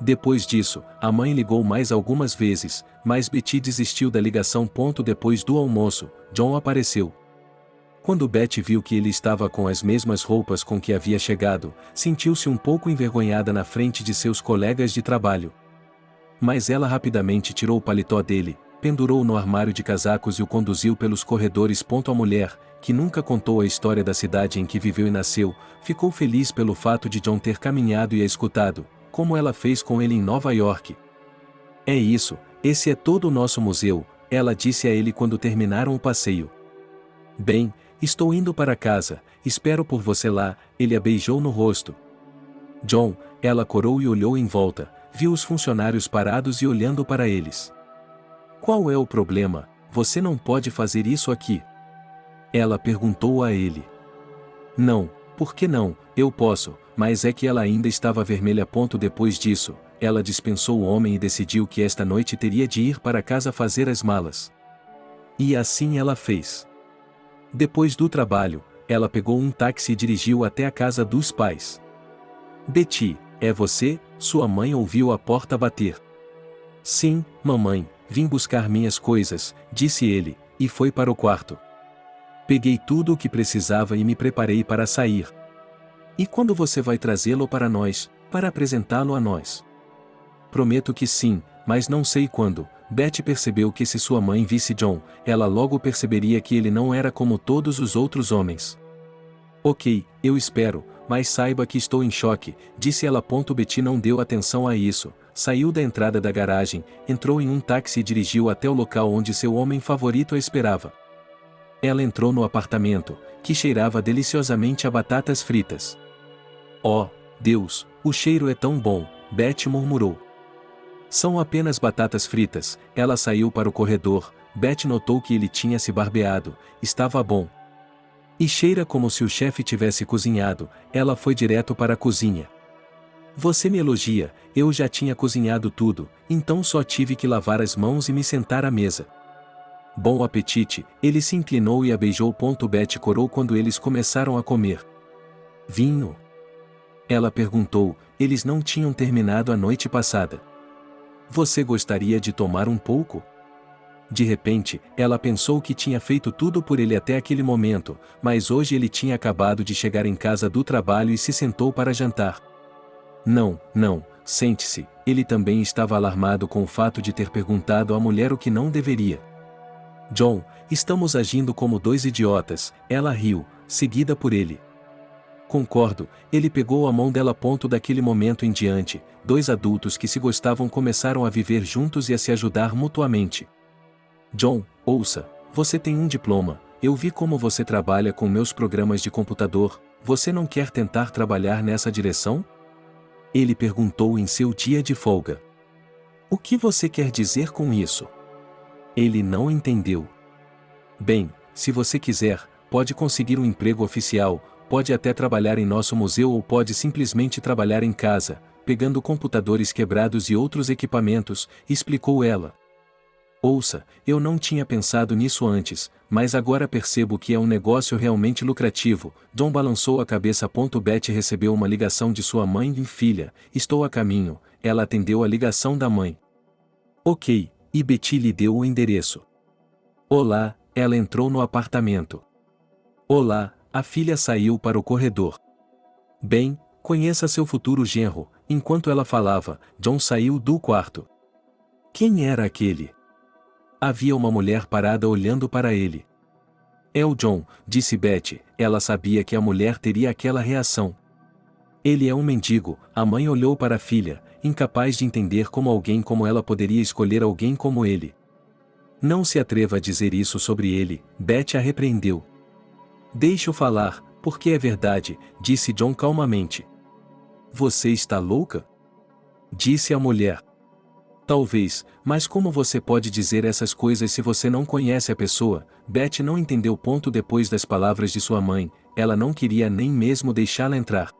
Depois disso, a mãe ligou mais algumas vezes, mas Betty desistiu da ligação. Depois do almoço, John apareceu. Quando Betty viu que ele estava com as mesmas roupas com que havia chegado, sentiu-se um pouco envergonhada na frente de seus colegas de trabalho. Mas ela rapidamente tirou o paletó dele, pendurou-o no armário de casacos e o conduziu pelos corredores. A mulher, que nunca contou a história da cidade em que viveu e nasceu, ficou feliz pelo fato de John ter caminhado e a escutado, como ela fez com ele em Nova York. É isso, esse é todo o nosso museu, ela disse a ele quando terminaram o passeio. Bem, estou indo para casa, espero por você lá, ele a beijou no rosto. John, ela corou e olhou em volta, viu os funcionários parados e olhando para eles. Qual é o problema? Você não pode fazer isso aqui. Ela perguntou a ele. Não, por que não? Eu posso, mas é que ela ainda estava vermelha. Depois disso, ela dispensou o homem e decidiu que esta noite teria de ir para casa fazer as malas. E assim ela fez. Depois do trabalho, ela pegou um táxi e dirigiu até a casa dos pais. Betty, é você? Sua mãe ouviu a porta bater. Sim, mamãe, vim buscar minhas coisas, disse ele, e foi para o quarto. Peguei tudo o que precisava e me preparei para sair. E quando você vai trazê-lo para nós, para apresentá-lo a nós? Prometo que sim, mas não sei quando. Betty percebeu que se sua mãe visse John, ela logo perceberia que ele não era como todos os outros homens. Ok, eu espero, mas saiba que estou em choque, disse ela. Betty não deu atenção a isso, saiu da entrada da garagem, entrou em um táxi e dirigiu até o local onde seu homem favorito a esperava. Ela entrou no apartamento, que cheirava deliciosamente a batatas fritas. Oh, Deus, o cheiro é tão bom, Betty murmurou. São apenas batatas fritas. Ela saiu para o corredor, Betty notou que ele tinha se barbeado, estava bom. E cheira como se o chefe tivesse cozinhado. Ela foi direto para a cozinha. Você me elogia, eu já tinha cozinhado tudo, então só tive que lavar as mãos e me sentar à mesa. Bom apetite, ele se inclinou e a beijou. Betty corou quando eles começaram a comer. Vinho? Ela perguntou, eles não tinham terminado a noite passada. Você gostaria de tomar um pouco? De repente, ela pensou que tinha feito tudo por ele até aquele momento, mas hoje ele tinha acabado de chegar em casa do trabalho e se sentou para jantar. Não, não, sente-se, ele também estava alarmado com o fato de ter perguntado à mulher o que não deveria. John, estamos agindo como dois idiotas, ela riu, seguida por ele. Concordo, ele pegou a mão dela. Daquele momento em diante, dois adultos que se gostavam começaram a viver juntos e a se ajudar mutuamente. John, ouça, você tem um diploma, eu vi como você trabalha com meus programas de computador, você não quer tentar trabalhar nessa direção? Ele perguntou em seu dia de folga. O que você quer dizer com isso? Ele não entendeu. Bem, se você quiser, pode conseguir um emprego oficial, pode até trabalhar em nosso museu ou pode simplesmente trabalhar em casa, pegando computadores quebrados e outros equipamentos, explicou ela. Ouça, eu não tinha pensado nisso antes, mas agora percebo que é um negócio realmente lucrativo. John balançou a cabeça. Betty recebeu uma ligação de sua mãe e filha, estou a caminho. Ela atendeu a ligação da mãe. Ok, e Betty lhe deu o endereço. Olá, ela entrou no apartamento. Olá, a filha saiu para o corredor. Bem, conheça seu futuro genro. Enquanto ela falava, John saiu do quarto. Quem era aquele? Havia uma mulher parada olhando para ele. É o John, disse Betty. Ela sabia que a mulher teria aquela reação. Ele é um mendigo. A mãe olhou para a filha, incapaz de entender como alguém como ela poderia escolher alguém como ele. Não se atreva a dizer isso sobre ele, Betty a repreendeu. Deixe-o falar, porque é verdade, disse John calmamente. Você está louca? Disse a mulher. Talvez, mas como você pode dizer essas coisas se você não conhece a pessoa? Betty não entendeu. Depois das palavras de sua mãe, ela não queria nem mesmo deixá-la entrar.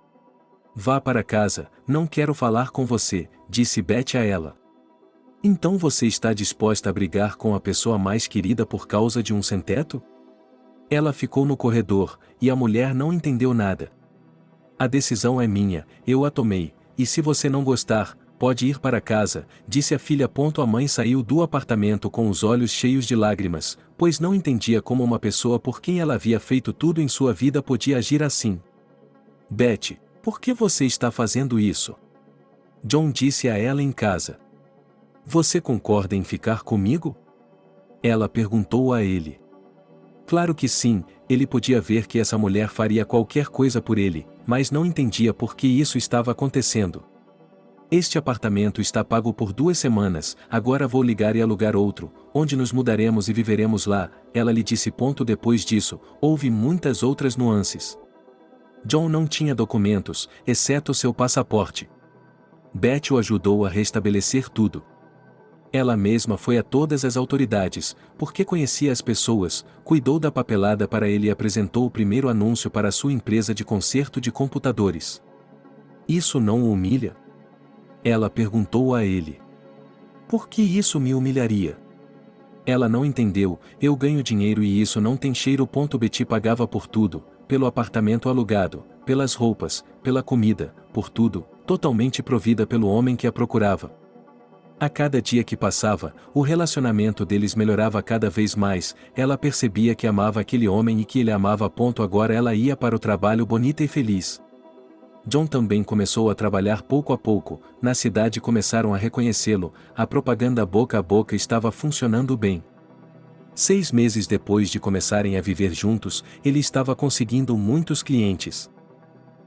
Vá para casa, não quero falar com você, disse Betty a ela. Então você está disposta a brigar com a pessoa mais querida por causa de um sem-teto? Ela ficou no corredor, e a mulher não entendeu nada. A decisão é minha, eu a tomei, e se você não gostar, pode ir para casa, disse a filha. A mãe saiu do apartamento com os olhos cheios de lágrimas, pois não entendia como uma pessoa por quem ela havia feito tudo em sua vida podia agir assim. Betty, por que você está fazendo isso? John disse a ela em casa. Você concorda em ficar comigo? Ela perguntou a ele. Claro que sim, ele podia ver que essa mulher faria qualquer coisa por ele, mas não entendia por que isso estava acontecendo. Este apartamento está pago por 2 semanas, agora vou ligar e alugar outro, onde nos mudaremos e viveremos lá, ela lhe disse. Depois disso, houve muitas outras nuances. John não tinha documentos, exceto seu passaporte. Betty o ajudou a restabelecer tudo. Ela mesma foi a todas as autoridades, porque conhecia as pessoas, cuidou da papelada para ele e apresentou o primeiro anúncio para sua empresa de conserto de computadores. Isso não o humilha? Ela perguntou a ele. Por que isso me humilharia? Ela não entendeu. Eu ganho dinheiro e isso não tem cheiro. Betty pagava por tudo, pelo apartamento alugado, pelas roupas, pela comida, por tudo, totalmente provida pelo homem que a procurava. A cada dia que passava, o relacionamento deles melhorava cada vez mais. Ela percebia que amava aquele homem e que ele amava. Agora ela ia para o trabalho bonita e feliz. John também começou a trabalhar pouco a pouco, na cidade começaram a reconhecê-lo, a propaganda boca a boca estava funcionando bem. 6 meses depois de começarem a viver juntos, ele estava conseguindo muitos clientes.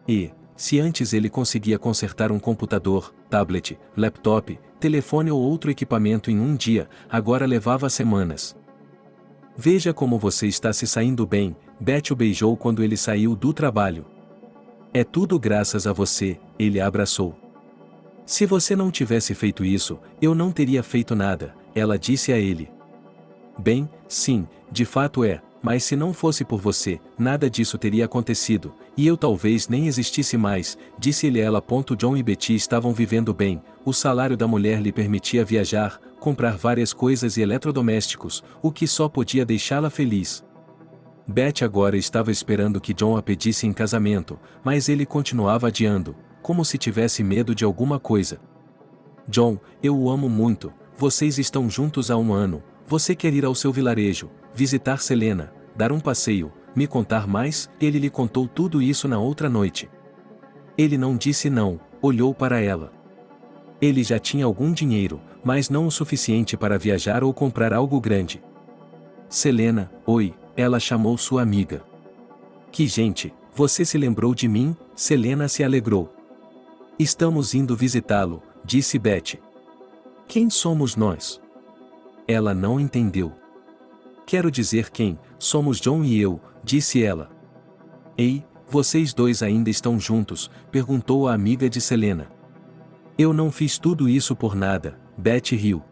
E, se antes ele conseguia consertar um computador, tablet, laptop, telefone ou outro equipamento em um dia, agora levava semanas. Veja como você está se saindo bem, Betty o beijou quando ele saiu do trabalho. É tudo graças a você, ele a abraçou. Se você não tivesse feito isso, eu não teria feito nada, ela disse a ele. Bem, sim, de fato é, mas se não fosse por você, nada disso teria acontecido, e eu talvez nem existisse mais, disse ele a ela. John e Betty estavam vivendo bem, o salário da mulher lhe permitia viajar, comprar várias coisas e eletrodomésticos, o que só podia deixá-la feliz. Betty agora estava esperando que John a pedisse em casamento, mas ele continuava adiando, como se tivesse medo de alguma coisa. John, eu o amo muito, vocês estão juntos há 1 ano, você quer ir ao seu vilarejo, visitar Selena, dar um passeio, me contar mais? Ele lhe contou tudo isso na outra noite. Ele não disse não, olhou para ela. Ele já tinha algum dinheiro, mas não o suficiente para viajar ou comprar algo grande. Selena, oi, ela chamou sua amiga. Que gente, você se lembrou de mim? Selena se alegrou. Estamos indo visitá-lo, disse Betty. Quem somos nós? Ela não entendeu. Quero dizer quem, somos John e eu, disse ela. Ei, vocês dois ainda estão juntos? Perguntou a amiga de Selena. Eu não fiz tudo isso por nada, Betty riu.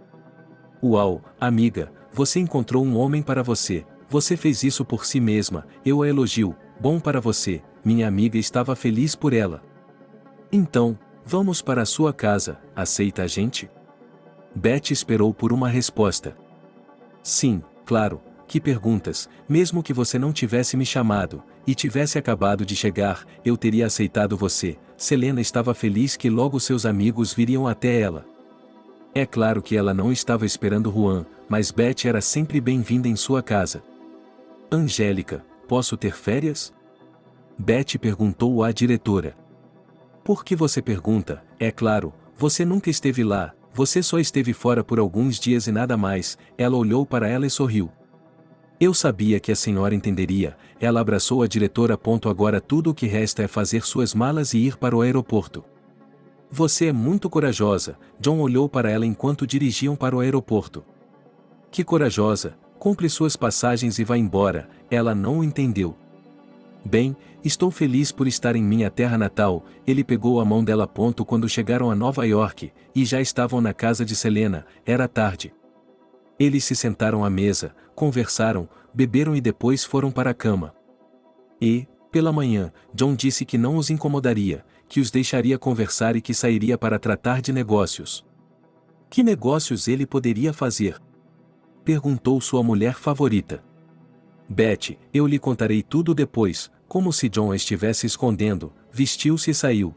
Uau, amiga, você encontrou um homem para você, você fez isso por si mesma, eu a elogio, bom para você, minha amiga estava feliz por ela. Então, vamos para a sua casa, aceita a gente? Betty esperou por uma resposta. Sim, claro, que perguntas, mesmo que você não tivesse me chamado, e tivesse acabado de chegar, eu teria aceitado você. Selena estava feliz que logo seus amigos viriam até ela. É claro que ela não estava esperando Juan, mas Betty era sempre bem-vinda em sua casa. Angélica, posso ter férias? Betty perguntou à diretora. Por que você pergunta? É claro, você nunca esteve lá, você só esteve fora por alguns dias e nada mais. Ela olhou para ela e sorriu. Eu sabia que a senhora entenderia. Ela abraçou a diretora. Agora tudo o que resta é fazer suas malas e ir para o aeroporto. Você é muito corajosa. John olhou para ela enquanto dirigiam para o aeroporto. Que corajosa, compre suas passagens e vá embora. Ela não o entendeu. Bem, estou feliz por estar em minha terra natal. Ele pegou a mão dela. Quando chegaram a Nova York, e já estavam na casa de Selena, era tarde. Eles se sentaram à mesa, conversaram, beberam e depois foram para a cama. E, pela manhã, John disse que não os incomodaria, que os deixaria conversar e que sairia para tratar de negócios. Que negócios ele poderia fazer? Perguntou sua mulher favorita. Betty, eu lhe contarei tudo depois, como se John a estivesse escondendo, vestiu-se e saiu.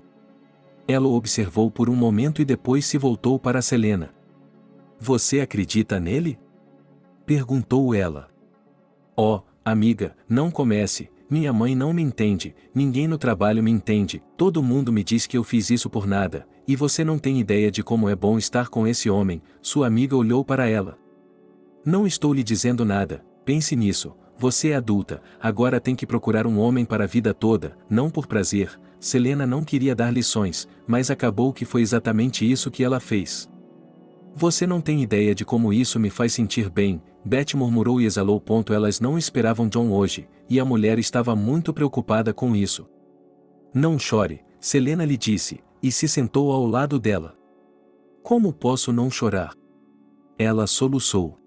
Ela o observou por um momento e depois se voltou para Selena. Você acredita nele? Perguntou ela. Oh, amiga, não comece, minha mãe não me entende, ninguém no trabalho me entende, todo mundo me diz que eu fiz isso por nada, e você não tem ideia de como é bom estar com esse homem. Sua amiga olhou para ela. Não estou lhe dizendo nada, pense nisso, você é adulta, agora tem que procurar um homem para a vida toda, não por prazer. Selena não queria dar lições, mas acabou que foi exatamente isso que ela fez. Você não tem ideia de como isso me faz sentir bem, Betty murmurou e exalou. Elas não esperavam John hoje, e a mulher estava muito preocupada com isso. Não chore, Selena lhe disse, e se sentou ao lado dela. Como posso não chorar? Ela soluçou.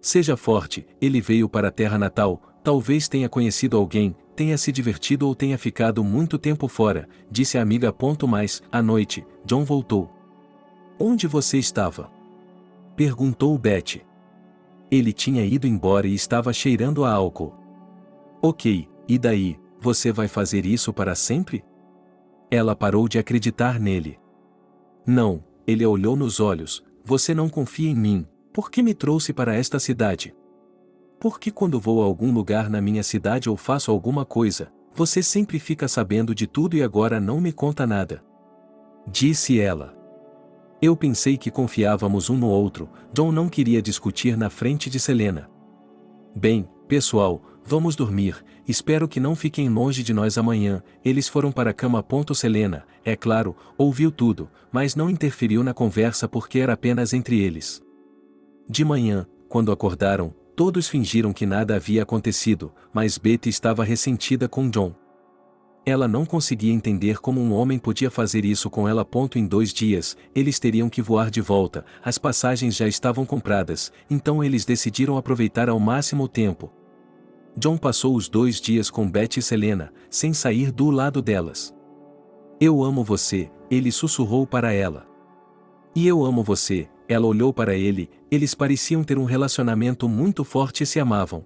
Seja forte, ele veio para a terra natal, talvez tenha conhecido alguém, tenha se divertido ou tenha ficado muito tempo fora, disse a amiga. Mais, à noite, John voltou. Onde você estava? Perguntou Betty. Ele tinha ido embora e estava cheirando a álcool. Ok, e daí, você vai fazer isso para sempre? Ela parou de acreditar nele. Não, ele a olhou nos olhos, você não confia em mim, por que me trouxe para esta cidade? Por que quando vou a algum lugar na minha cidade ou faço alguma coisa, você sempre fica sabendo de tudo e agora não me conta nada? Disse ela. Eu pensei que confiávamos um no outro. John não queria discutir na frente de Selena. Bem, pessoal, vamos dormir, espero que não fiquem longe de nós amanhã. Eles foram para a cama. Selena, é claro, ouviu tudo, mas não interferiu na conversa porque era apenas entre eles. De manhã, quando acordaram, todos fingiram que nada havia acontecido, mas Betty estava ressentida com John. Ela não conseguia entender como um homem podia fazer isso com ela. Em 2 dias, eles teriam que voar de volta, as passagens já estavam compradas, então eles decidiram aproveitar ao máximo o tempo. John passou os 2 dias com Betty e Selena, sem sair do lado delas. Eu amo você, ele sussurrou para ela. E eu amo você, ela olhou para ele, eles pareciam ter um relacionamento muito forte e se amavam.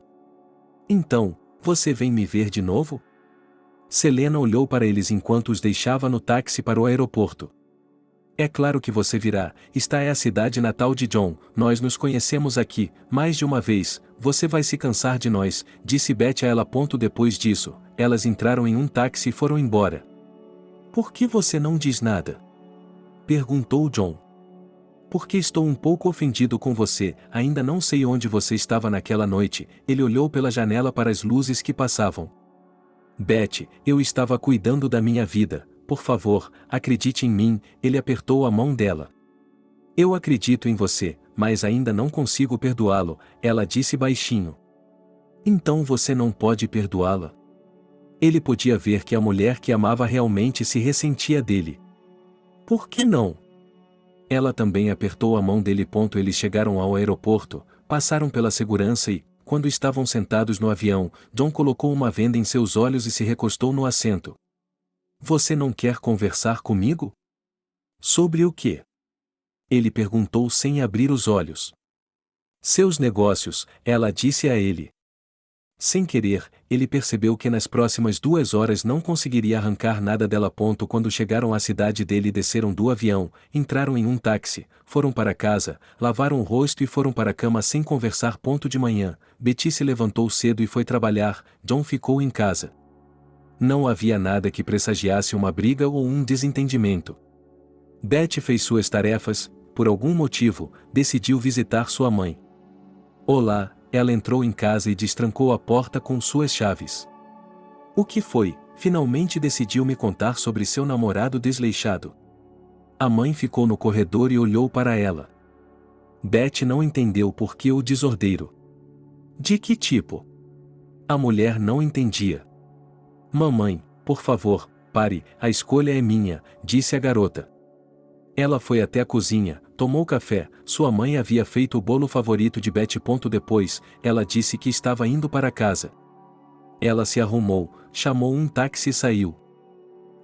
Então, você vem me ver de novo? Selena olhou para eles enquanto os deixava no táxi para o aeroporto. É claro que você virá, esta é a cidade natal de John, nós nos conhecemos aqui, mais de uma vez, você vai se cansar de nós, disse Beth a ela. Depois disso, elas entraram em um táxi e foram embora. Por que você não diz nada? Perguntou John. Porque estou um pouco ofendido com você, ainda não sei onde você estava naquela noite, ele olhou pela janela para as luzes que passavam. Beth, eu estava cuidando da minha vida, por favor, acredite em mim, ele apertou a mão dela. Eu acredito em você, mas ainda não consigo perdoá-lo, ela disse baixinho. Então você não pode perdoá-la? Ele podia ver que a mulher que amava realmente se ressentia dele. Por que não? Ela também apertou a mão dele. Eles chegaram ao aeroporto, passaram pela segurança e, quando estavam sentados no avião, John colocou uma venda em seus olhos e se recostou no assento. Você não quer conversar comigo? Sobre o quê? Ele perguntou sem abrir os olhos. Seus negócios, ela disse a ele. Sem querer, ele percebeu que nas próximas 2 horas não conseguiria arrancar nada dela. Quando chegaram à cidade dele, desceram do avião, entraram em um táxi, foram para casa, lavaram o rosto e foram para a cama sem conversar. De manhã, Betty se levantou cedo e foi trabalhar, John ficou em casa. Não havia nada que pressagiasse uma briga ou um desentendimento. Beth fez suas tarefas, por algum motivo, decidiu visitar sua mãe. Olá. Ela entrou em casa e destrancou a porta com suas chaves. O que foi? Finalmente decidiu me contar sobre seu namorado desleixado. A mãe ficou no corredor e olhou para ela. Beth não entendeu por que o desordeiro. De que tipo? A mulher não entendia. Mamãe, por favor, pare, a escolha é minha, disse a garota. Ela foi até a cozinha, tomou café, sua mãe havia feito o bolo favorito de Beth. Depois, ela disse que estava indo para casa. Ela se arrumou, chamou um táxi e saiu.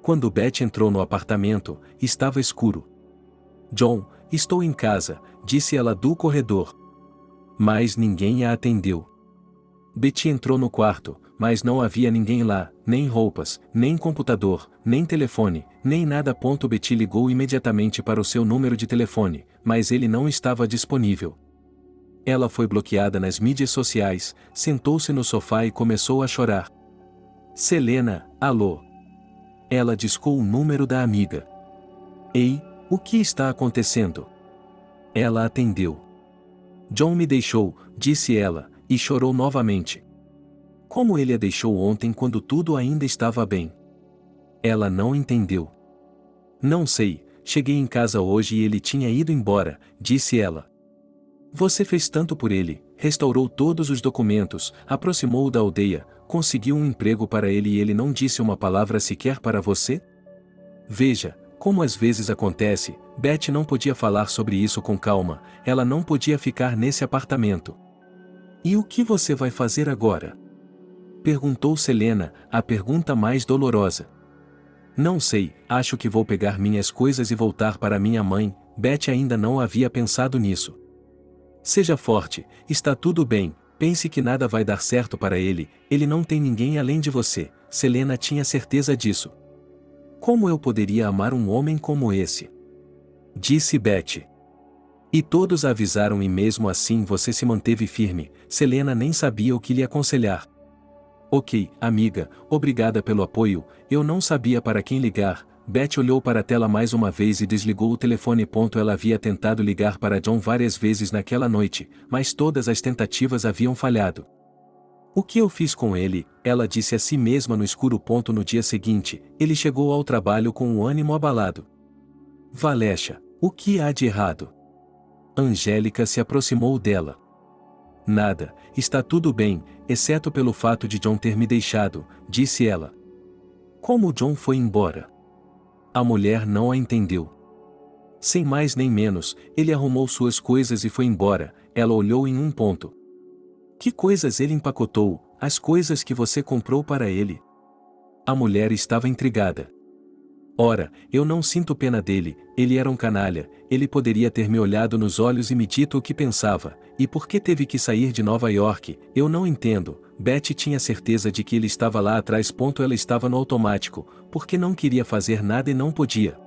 Quando Beth entrou no apartamento, estava escuro. John, estou em casa, disse ela do corredor. Mas ninguém a atendeu. Betty entrou no quarto, mas não havia ninguém lá, nem roupas, nem computador, nem telefone, nem nada. Betty ligou imediatamente para o seu número de telefone, mas ele não estava disponível. Ela foi bloqueada nas mídias sociais, sentou-se no sofá e começou a chorar. Selena, alô. Ela discou o número da amiga. Ei, o que está acontecendo? Ela atendeu. John me deixou, disse ela, e chorou novamente. Como ele a deixou ontem quando tudo ainda estava bem? Ela não entendeu. Não sei, cheguei em casa hoje e ele tinha ido embora, disse ela. Você fez tanto por ele, restaurou todos os documentos, aproximou-o da aldeia, conseguiu um emprego para ele e ele não disse uma palavra sequer para você? Veja, como às vezes acontece, Beth não podia falar sobre isso com calma, ela não podia ficar nesse apartamento. E o que você vai fazer agora? Perguntou Selena, a pergunta mais dolorosa. Não sei, acho que vou pegar minhas coisas e voltar para minha mãe. Beth ainda não havia pensado nisso. Seja forte, está tudo bem, pense que nada vai dar certo para ele não tem ninguém além de você, Selena tinha certeza disso. Como eu poderia amar um homem como esse? Disse Beth. E todos a avisaram e mesmo assim você se manteve firme, Selena nem sabia o que lhe aconselhar. Ok, amiga, obrigada pelo apoio, eu não sabia para quem ligar. Beth olhou para a tela mais uma vez e desligou o telefone. Ela havia tentado ligar para John várias vezes naquela noite, mas todas as tentativas haviam falhado. O que eu fiz com ele? Ela disse a si mesma no escuro. No dia seguinte, ele chegou ao trabalho com o ânimo abalado. Valesha, o que há de errado? Angélica se aproximou dela. Nada, está tudo bem, exceto pelo fato de John ter me deixado, disse ela. Como John foi embora? A mulher não a entendeu. Sem mais nem menos, ele arrumou suas coisas e foi embora, ela olhou em um ponto. Que coisas ele empacotou? As coisas que você comprou para ele. A mulher estava intrigada. Ora, eu não sinto pena dele, ele era um canalha, ele poderia ter me olhado nos olhos e me dito o que pensava, e por que teve que sair de Nova York, eu não entendo. Beth tinha certeza de que ele estava lá atrás. Ela estava no automático, porque não queria fazer nada e não podia.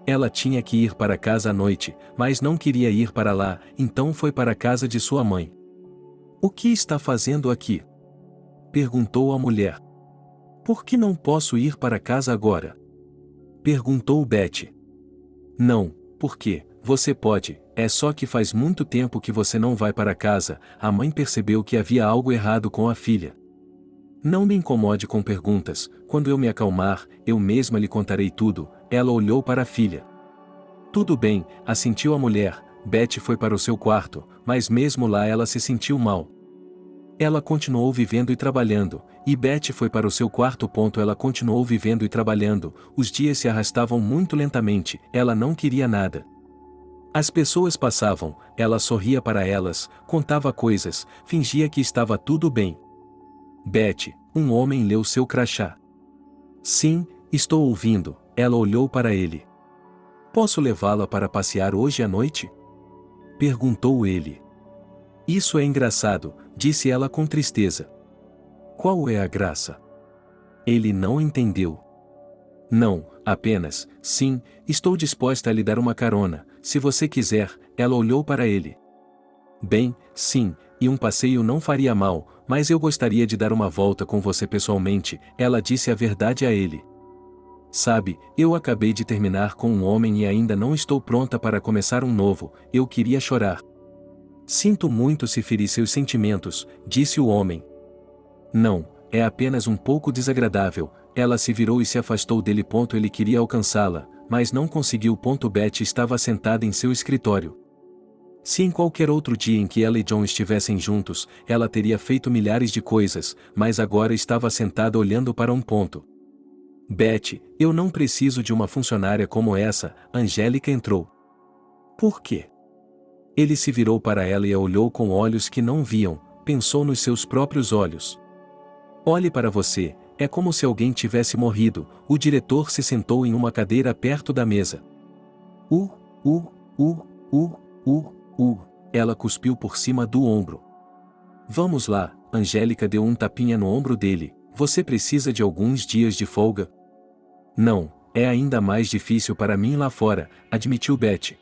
Ela tinha que ir para casa à noite, mas não queria ir para lá, então foi para a casa de sua mãe. O que está fazendo aqui? Perguntou a mulher. Por que não posso ir para casa agora? Perguntou Betty. Não, porque você pode, é só que faz muito tempo que você não vai para casa. A mãe percebeu que havia algo errado com a filha. Não me incomode com perguntas, quando eu me acalmar, eu mesma lhe contarei tudo. Ela olhou para a filha. Tudo bem, assentiu a mulher. Betty foi para o seu quarto, mas mesmo lá ela se sentiu mal. Ela continuou vivendo e trabalhando, e Betty foi para o seu quarto. Ela continuou vivendo e trabalhando. Os dias se arrastavam muito lentamente, ela não queria nada. As pessoas passavam, ela sorria para elas, contava coisas, fingia que estava tudo bem. Betty, um homem leu seu crachá. Sim, estou ouvindo, ela olhou para ele. Posso levá-la para passear hoje à noite? Perguntou ele. Isso é engraçado, disse ela com tristeza. Qual é a graça? Ele não entendeu. Não, apenas, sim, estou disposta a lhe dar uma carona, se você quiser. Ela olhou para ele. Bem, sim, e um passeio não faria mal, mas eu gostaria de dar uma volta com você pessoalmente. Ela disse a verdade a ele. Sabe, eu acabei de terminar com um homem e ainda não estou pronta para começar um novo. Eu queria chorar. Sinto muito se ferir seus sentimentos, disse o homem. Não, é apenas um pouco desagradável. Ela se virou e se afastou dele. Ele queria alcançá-la, mas não conseguiu. Betty estava sentada em seu escritório. Se em qualquer outro dia em que ela e John estivessem juntos, ela teria feito milhares de coisas, mas agora estava sentada olhando para um ponto. Betty, eu não preciso de uma funcionária como essa. Angélica entrou. Por quê? Ele se virou para ela e a olhou com olhos que não viam, pensou nos seus próprios olhos. Olhe para você, é como se alguém tivesse morrido. O diretor se sentou em uma cadeira perto da mesa. Ela cuspiu por cima do ombro. Vamos lá, Angélica deu um tapinha no ombro dele. Você precisa de alguns dias de folga? Não, é ainda mais difícil para mim lá fora, admitiu Betty.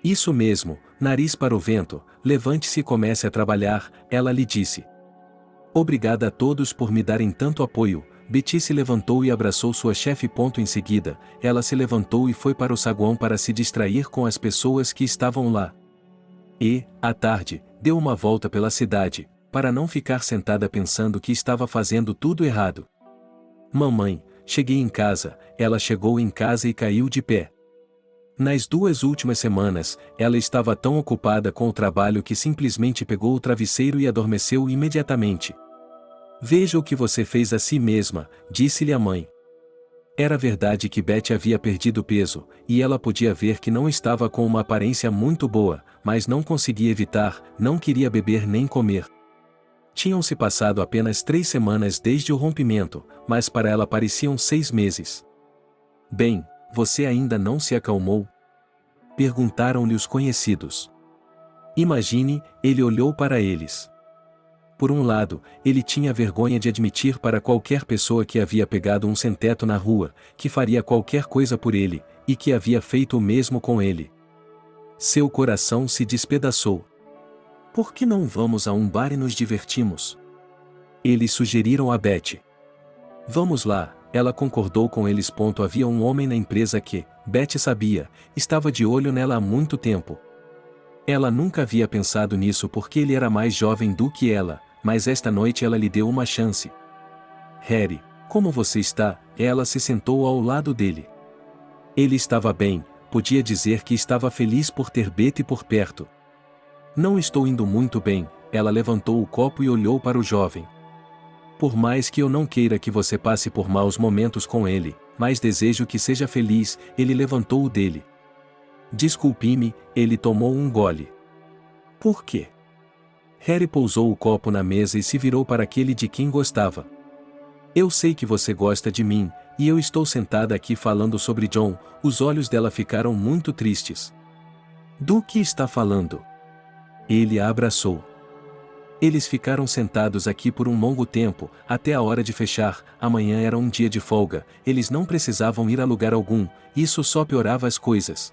Isso mesmo, nariz para o vento, levante-se e comece a trabalhar, ela lhe disse. Obrigada a todos por me darem tanto apoio. Betty se levantou e abraçou sua chefe. Em seguida, ela se levantou e foi para o saguão para se distrair com as pessoas que estavam lá. E, à tarde, deu uma volta pela cidade, para não ficar sentada pensando que estava fazendo tudo errado. Mamãe, cheguei em casa. Ela chegou em casa e caiu de pé. Nas 2 últimas semanas, ela estava tão ocupada com o trabalho que simplesmente pegou o travesseiro e adormeceu imediatamente. Veja o que você fez a si mesma, disse-lhe a mãe. Era verdade que Betty havia perdido peso, e ela podia ver que não estava com uma aparência muito boa, mas não conseguia evitar, não queria beber nem comer. Tinham-se passado apenas 3 semanas desde o rompimento, mas para ela pareciam 6 meses. Bem, você ainda não se acalmou? Perguntaram-lhe os conhecidos. Imagine, ele olhou para eles. Por um lado, ele tinha vergonha de admitir para qualquer pessoa que havia pegado um sem-teto na rua, que faria qualquer coisa por ele, e que havia feito o mesmo com ele. Seu coração se despedaçou. Por que não vamos a um bar e nos divertimos? Eles sugeriram a Betty. Vamos lá, ela concordou com eles. Havia um homem na empresa que, Betty sabia, estava de olho nela há muito tempo. Ela nunca havia pensado nisso porque ele era mais jovem do que ela, mas esta noite ela lhe deu uma chance. Harry, como você está? Ela se sentou ao lado dele. Ele estava bem, podia dizer que estava feliz por ter Betty por perto. Não estou indo muito bem, ela levantou o copo e olhou para o jovem. Por mais que eu não queira que você passe por maus momentos com ele, mas desejo que seja feliz. Ele levantou o dele. Desculpe-me, ele tomou um gole. Por quê? Harry pousou o copo na mesa e se virou para aquele de quem gostava. Eu sei que você gosta de mim, e eu estou sentada aqui falando sobre John. Os olhos dela ficaram muito tristes. Do que está falando? Ele a abraçou. Eles ficaram sentados aqui por um longo tempo, até a hora de fechar. Amanhã era um dia de folga, eles não precisavam ir a lugar algum, isso só piorava as coisas.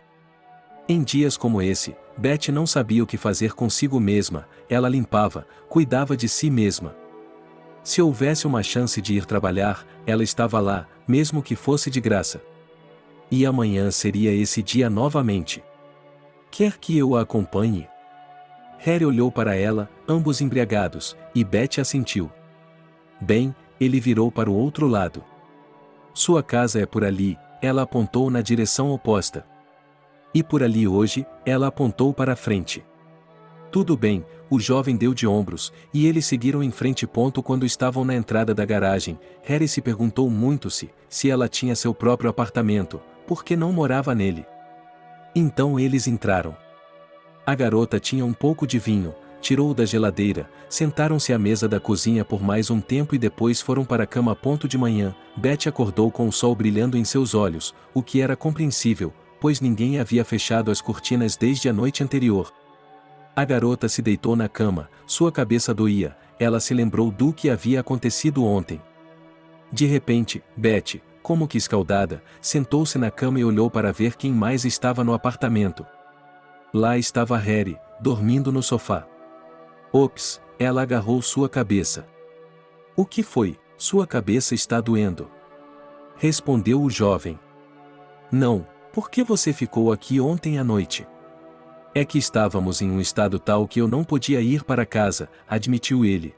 Em dias como esse, Beth não sabia o que fazer consigo mesma, ela limpava, cuidava de si mesma. Se houvesse uma chance de ir trabalhar, ela estava lá, mesmo que fosse de graça. E amanhã seria esse dia novamente. Quer que eu a acompanhe? Harry olhou para ela, ambos embriagados, e Beth assentiu. Bem, ele virou para o outro lado. Sua casa é por ali, ela apontou na direção oposta. E por ali hoje, ela apontou para a frente. Tudo bem, o jovem deu de ombros, e eles seguiram em frente. Quando estavam na entrada da garagem, Harry se perguntou muito se ela tinha seu próprio apartamento, por que não morava nele. Então eles entraram. A garota tinha um pouco de vinho, tirou-o da geladeira, sentaram-se à mesa da cozinha por mais um tempo e depois foram para a cama. De manhã, Beth acordou com o sol brilhando em seus olhos, o que era compreensível, pois ninguém havia fechado as cortinas desde a noite anterior. A garota se deitou na cama, sua cabeça doía, ela se lembrou do que havia acontecido ontem. De repente, Beth, como que escaldada, sentou-se na cama e olhou para ver quem mais estava no apartamento. Lá estava Harry, dormindo no sofá. Ops, ela agarrou sua cabeça. O que foi? Sua cabeça está doendo. Respondeu o jovem. Não, por que você ficou aqui ontem à noite? É que estávamos em um estado tal que eu não podia ir para casa, admitiu ele.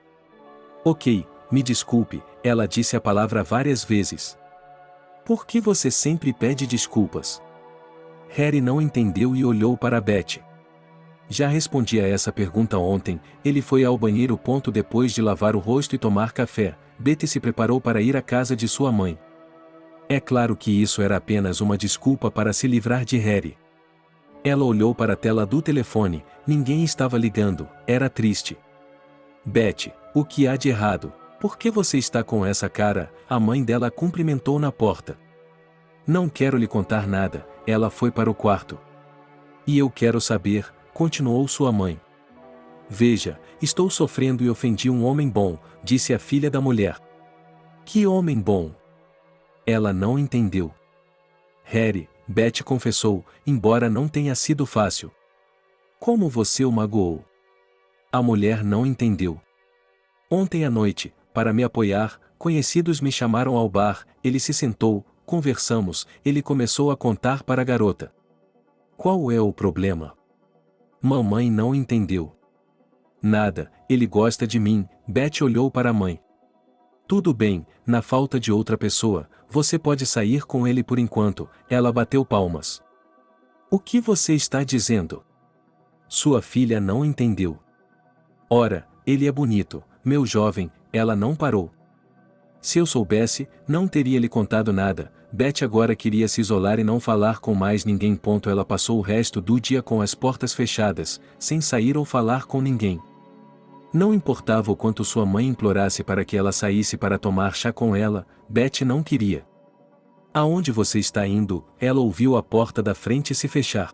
Ok, me desculpe, ela disse a palavra várias vezes. Por que você sempre pede desculpas? Harry não entendeu e olhou para Beth. Já respondi a essa pergunta ontem, ele foi ao banheiro. Depois de lavar o rosto e tomar café, Beth se preparou para ir à casa de sua mãe. É claro que isso era apenas uma desculpa para se livrar de Harry. Ela olhou para a tela do telefone, ninguém estava ligando, era triste. Beth, o que há de errado? Por que você está com essa cara? A mãe dela a cumprimentou na porta. Não quero lhe contar nada, ela foi para o quarto. E eu quero saber, continuou sua mãe. Veja, estou sofrendo e ofendi um homem bom, disse a filha da mulher. Que homem bom? Ela não entendeu. Harry, Beth confessou, embora não tenha sido fácil. Como você o magoou? A mulher não entendeu. Ontem à noite, para me apoiar, conhecidos me chamaram ao bar, ele se sentou, conversamos, ele começou a contar para a garota. Qual é o problema? Mamãe não entendeu. Nada, ele gosta de mim, Beth olhou para a mãe. Tudo bem, na falta de outra pessoa, você pode sair com ele por enquanto, ela bateu palmas. O que você está dizendo? Sua filha não entendeu. Ora, ele é bonito, meu jovem, ela não parou. Se eu soubesse, não teria lhe contado nada. Beth agora queria se isolar e não falar com mais ninguém. Ela passou o resto do dia com as portas fechadas, sem sair ou falar com ninguém. Não importava o quanto sua mãe implorasse para que ela saísse para tomar chá com ela, Beth não queria. Aonde você está indo? Ela ouviu a porta da frente se fechar.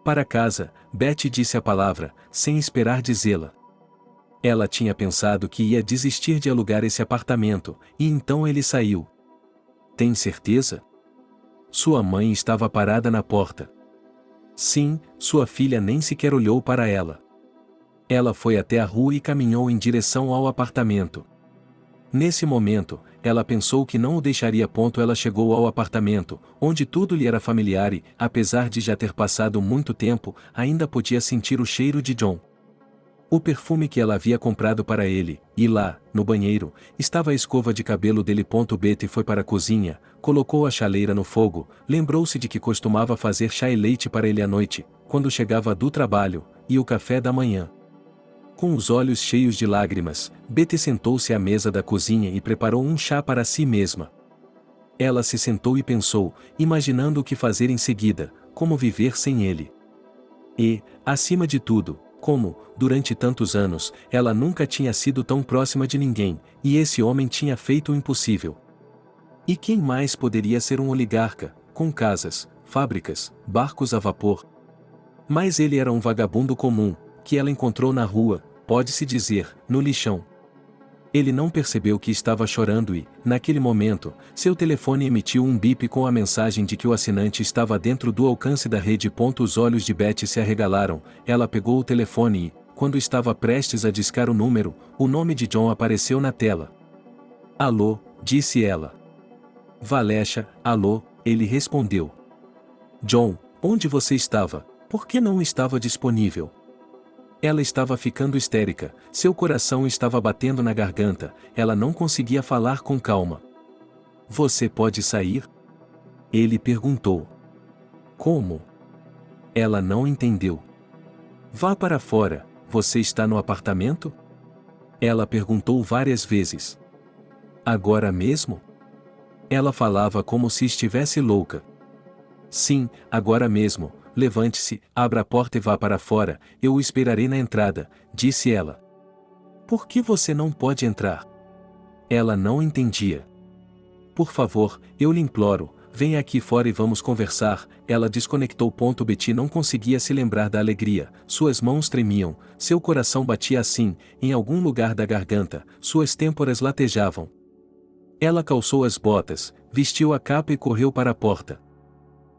Para casa, Beth disse a palavra, sem esperar dizê-la. Ela tinha pensado que ia desistir de alugar esse apartamento, e então ele saiu. Tem certeza? Sua mãe estava parada na porta. Sim, sua filha nem sequer olhou para ela. Ela foi até a rua e caminhou em direção ao apartamento. Nesse momento, ela pensou que não o deixaria. Ela chegou ao apartamento, onde tudo lhe era familiar e, apesar de já ter passado muito tempo, ainda podia sentir o cheiro de John. O perfume que ela havia comprado para ele, e lá, no banheiro, estava a escova de cabelo dele. Betty foi para a cozinha, colocou a chaleira no fogo, lembrou-se de que costumava fazer chá e leite para ele à noite, quando chegava do trabalho, e o café da manhã. Com os olhos cheios de lágrimas, Betty sentou-se à mesa da cozinha e preparou um chá para si mesma. Ela se sentou e pensou, imaginando o que fazer em seguida, como viver sem ele. E, acima de tudo, como, durante tantos anos, ela nunca tinha sido tão próxima de ninguém, e esse homem tinha feito o impossível. E quem mais poderia ser um oligarca, com casas, fábricas, barcos a vapor? Mas ele era um vagabundo comum, que ela encontrou na rua, pode-se dizer, no lixão. Ele não percebeu que estava chorando e, naquele momento, seu telefone emitiu um bip com a mensagem de que o assinante estava dentro do alcance da rede. Os olhos de Betty se arregalaram, ela pegou o telefone e, quando estava prestes a discar o número, o nome de John apareceu na tela. Alô, disse ela. Valesha, alô, ele respondeu. John, onde você estava? Por que não estava disponível? Ela estava ficando histérica, seu coração estava batendo na garganta, ela não conseguia falar com calma. Você pode sair? Ele perguntou. Como? Ela não entendeu. Vá para fora, você está no apartamento? Ela perguntou várias vezes. Agora mesmo? Ela falava como se estivesse louca. Sim, agora mesmo. Levante-se, abra a porta e vá para fora, eu o esperarei na entrada, disse ela. Por que você não pode entrar? Ela não entendia. Por favor, eu lhe imploro, venha aqui fora e vamos conversar. Ela desconectou. Betty não conseguia se lembrar da alegria, suas mãos tremiam, seu coração batia assim, em algum lugar da garganta, suas têmporas latejavam. Ela calçou as botas, vestiu a capa e correu para a porta.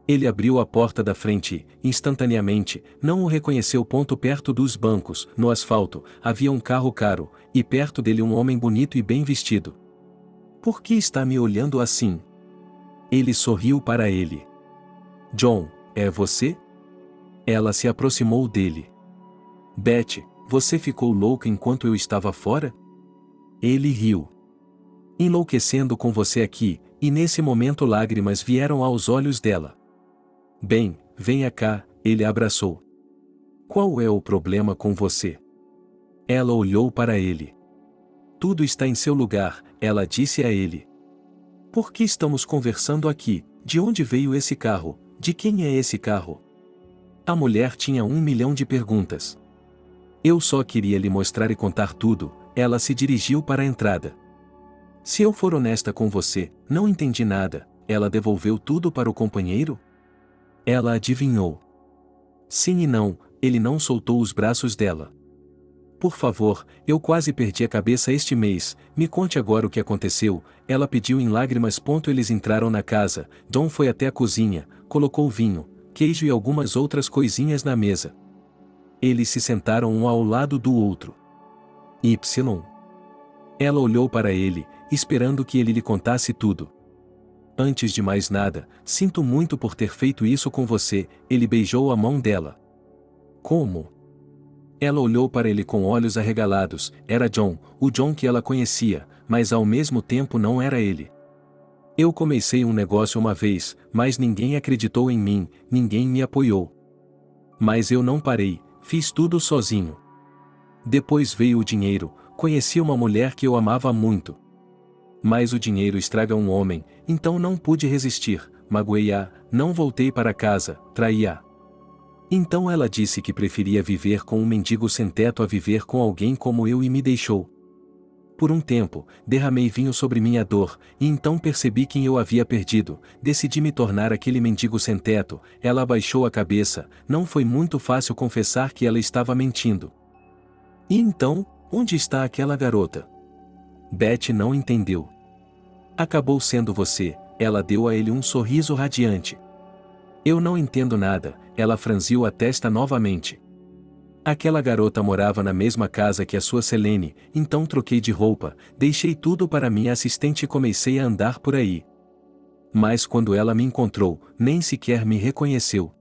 Ele abriu a porta da frente e, instantaneamente, não o reconheceu. Perto dos bancos, no asfalto, havia um carro caro, e perto dele um homem bonito e bem vestido. Por que está me olhando assim? Ele sorriu para ele. John, é você? Ela se aproximou dele. Betty, você ficou louca enquanto eu estava fora? Ele riu. Enlouquecendo com você aqui, e nesse momento lágrimas vieram aos olhos dela. Bem, venha cá, ele a abraçou. Qual é o problema com você? Ela olhou para ele. Tudo está em seu lugar, ela disse a ele. Por que estamos conversando aqui? De onde veio esse carro? De quem é esse carro? A mulher tinha 1 milhão de perguntas. Eu só queria lhe mostrar e contar tudo. Ela se dirigiu para a entrada. Se eu for honesta com você, não entendi nada. Ela devolveu tudo para o companheiro? Ela adivinhou. Sim e não, ele não soltou os braços dela. Por favor, eu quase perdi a cabeça este mês, me conte agora o que aconteceu. Ela pediu em lágrimas. Eles entraram na casa, John foi até a cozinha, colocou vinho, queijo e algumas outras coisinhas na mesa. Eles se sentaram um ao lado do outro. Ela olhou para ele, esperando que ele lhe contasse tudo. Antes de mais nada, sinto muito por ter feito isso com você. Ele beijou a mão dela. Como? Ela olhou para ele com olhos arregalados. Era John, o John que ela conhecia, mas ao mesmo tempo não era ele. Eu comecei um negócio uma vez, mas ninguém acreditou em mim, ninguém me apoiou. Mas eu não parei, fiz tudo sozinho. Depois veio o dinheiro, conheci uma mulher que eu amava muito. Mas o dinheiro estraga um homem, então não pude resistir, magoei-a, não voltei para casa, traí-a. Então ela disse que preferia viver com um mendigo sem teto a viver com alguém como eu e me deixou. Por um tempo, derramei vinho sobre minha dor, e então percebi quem eu havia perdido, decidi me tornar aquele mendigo sem teto. Ela abaixou a cabeça, não foi muito fácil confessar que ela estava mentindo. E então, onde está aquela garota? Betty não entendeu. Acabou sendo você, ela deu a ele um sorriso radiante. Eu não entendo nada, ela franziu a testa novamente. Aquela garota morava na mesma casa que a sua Selene, então troquei de roupa, deixei tudo para minha assistente e comecei a andar por aí. Mas quando ela me encontrou, nem sequer me reconheceu.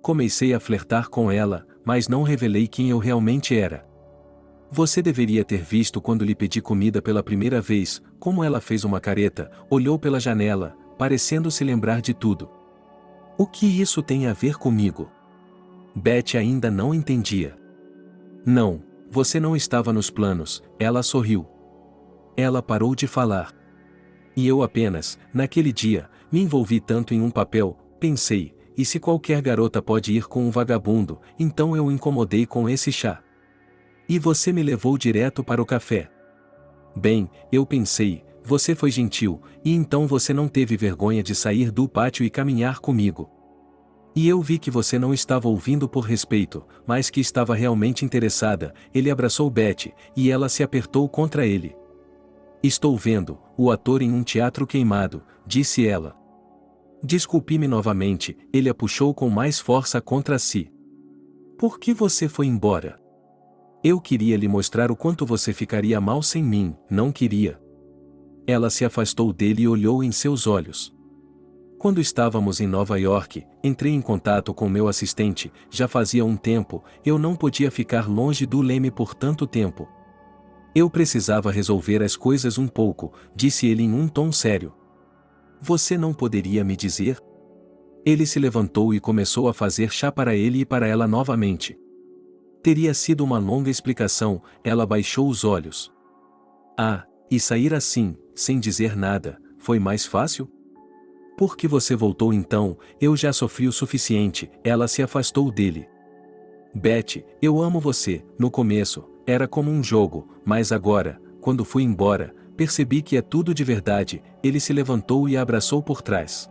Comecei a flertar com ela, mas não revelei quem eu realmente era. Você deveria ter visto quando lhe pedi comida pela primeira vez, como ela fez uma careta, olhou pela janela, parecendo se lembrar de tudo. O que isso tem a ver comigo? Betty ainda não entendia. Não, você não estava nos planos, ela sorriu. Ela parou de falar. E eu apenas, naquele dia, me envolvi tanto em um papel, pensei, e se qualquer garota pode ir com um vagabundo, então eu o incomodei com esse chá. E você me levou direto para o café. Bem, eu pensei, você foi gentil, e então você não teve vergonha de sair do pátio e caminhar comigo. E eu vi que você não estava ouvindo por respeito, mas que estava realmente interessada. Ele abraçou Betty, e ela se apertou contra ele. Estou vendo o ator em um teatro queimado, disse ela. Desculpe-me novamente, ele a puxou com mais força contra si. Por que você foi embora? Eu queria lhe mostrar o quanto você ficaria mal sem mim, não queria. Ela se afastou dele e olhou em seus olhos. Quando estávamos em Nova York, entrei em contato com meu assistente, já fazia um tempo, eu não podia ficar longe do Leme por tanto tempo. Eu precisava resolver as coisas um pouco, disse ele em um tom sério. Você não poderia me dizer? Ele se levantou e começou a fazer chá para ele e para ela novamente. Teria sido uma longa explicação, ela baixou os olhos. Ah, e sair assim, sem dizer nada, foi mais fácil? Por que você voltou então? Eu já sofri o suficiente, ela se afastou dele. Betty, eu amo você, no começo, era como um jogo, mas agora, quando fui embora, percebi que é tudo de verdade, ele se levantou e a abraçou por trás.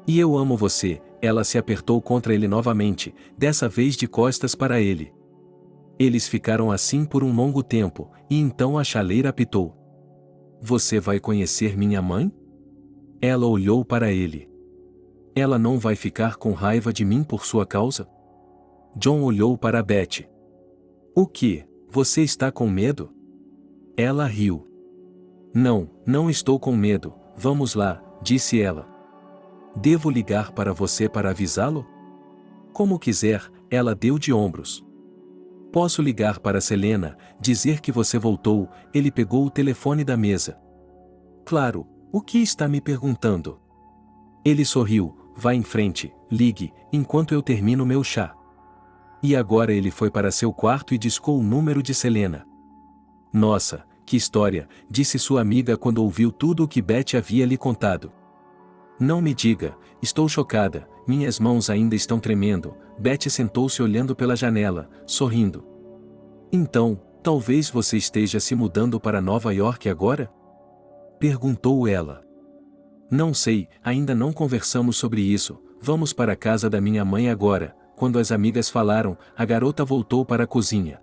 E eu amo você, ela se apertou contra ele novamente, dessa vez de costas para ele. Eles ficaram assim por um longo tempo, e então a chaleira apitou. Você vai conhecer minha mãe? Ela olhou para ele. Ela não vai ficar com raiva de mim por sua causa? John olhou para Betty. O que? Você está com medo? Ela riu. Não, não estou com medo, vamos lá, disse ela. Devo ligar para você para avisá-lo? Como quiser, ela deu de ombros. Posso ligar para Selena, dizer que você voltou, ele pegou o telefone da mesa. Claro, o que está me perguntando? Ele sorriu, vá em frente, ligue, enquanto eu termino meu chá. E agora ele foi para seu quarto e discou o número de Selena. Nossa, que história, disse sua amiga quando ouviu tudo o que Betty havia lhe contado. Não me diga, estou chocada, minhas mãos ainda estão tremendo. Betty sentou-se olhando pela janela, sorrindo. Então, talvez você esteja se mudando para Nova York agora? Perguntou ela. Não sei, ainda não conversamos sobre isso, vamos para a casa da minha mãe agora. Quando as amigas falaram, a garota voltou para a cozinha.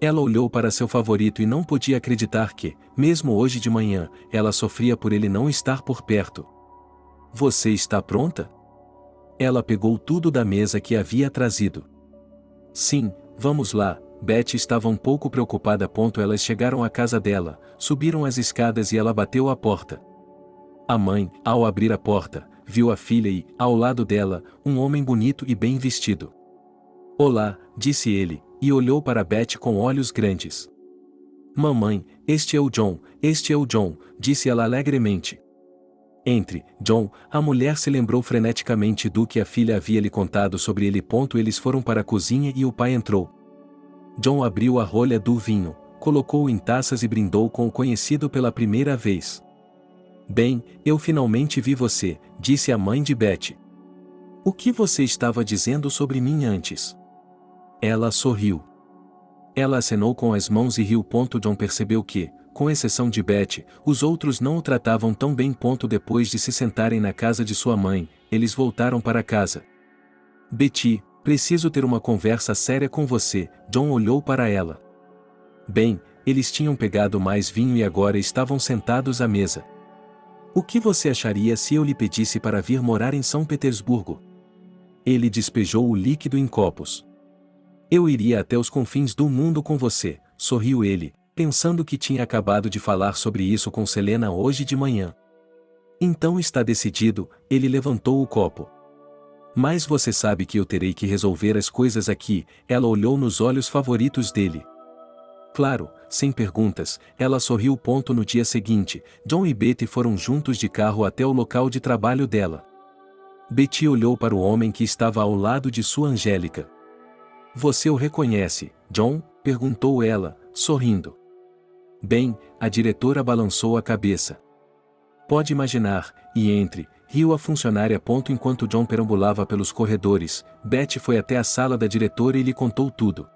Ela olhou para seu favorito e não podia acreditar que, mesmo hoje de manhã, ela sofria por ele não estar por perto. Você está pronta? Ela pegou tudo da mesa que havia trazido. Sim, vamos lá. Betty estava um pouco preocupada. Elas chegaram à casa dela, subiram as escadas e ela bateu à porta. A mãe, ao abrir a porta, viu a filha e, ao lado dela, um homem bonito e bem vestido. Olá, disse ele, e olhou para Betty com olhos grandes. Mamãe, este é o John, disse ela alegremente. Entre, John, a mulher se lembrou freneticamente do que a filha havia lhe contado sobre ele. Eles foram para a cozinha e o pai entrou. John abriu a rolha do vinho, colocou-o em taças e brindou com o conhecido pela primeira vez. Bem, eu finalmente vi você, disse a mãe de Betty. O que você estava dizendo sobre mim antes? Ela sorriu. Ela acenou com as mãos e riu. John percebeu que, com exceção de Betty, os outros não o tratavam tão bem. Depois de se sentarem na casa de sua mãe, eles voltaram para casa. Betty, preciso ter uma conversa séria com você, John olhou para ela. Bem, eles tinham pegado mais vinho e agora estavam sentados à mesa. O que você acharia se eu lhe pedisse para vir morar em São Petersburgo? Ele despejou o líquido em copos. Eu iria até os confins do mundo com você, sorriu ele, pensando que tinha acabado de falar sobre isso com Selena hoje de manhã. Então está decidido, ele levantou o copo. Mas você sabe que eu terei que resolver as coisas aqui, ela olhou nos olhos favoritos dele. Claro, sem perguntas, ela sorriu. No dia seguinte, John e Betty foram juntos de carro até o local de trabalho dela. Betty olhou para o homem que estava ao lado de sua Angélica. Você o reconhece, John? Perguntou ela, sorrindo. Bem, a diretora balançou a cabeça. Pode imaginar, e entre, riu a funcionária. Enquanto John perambulava pelos corredores, Betty foi até a sala da diretora e lhe contou tudo.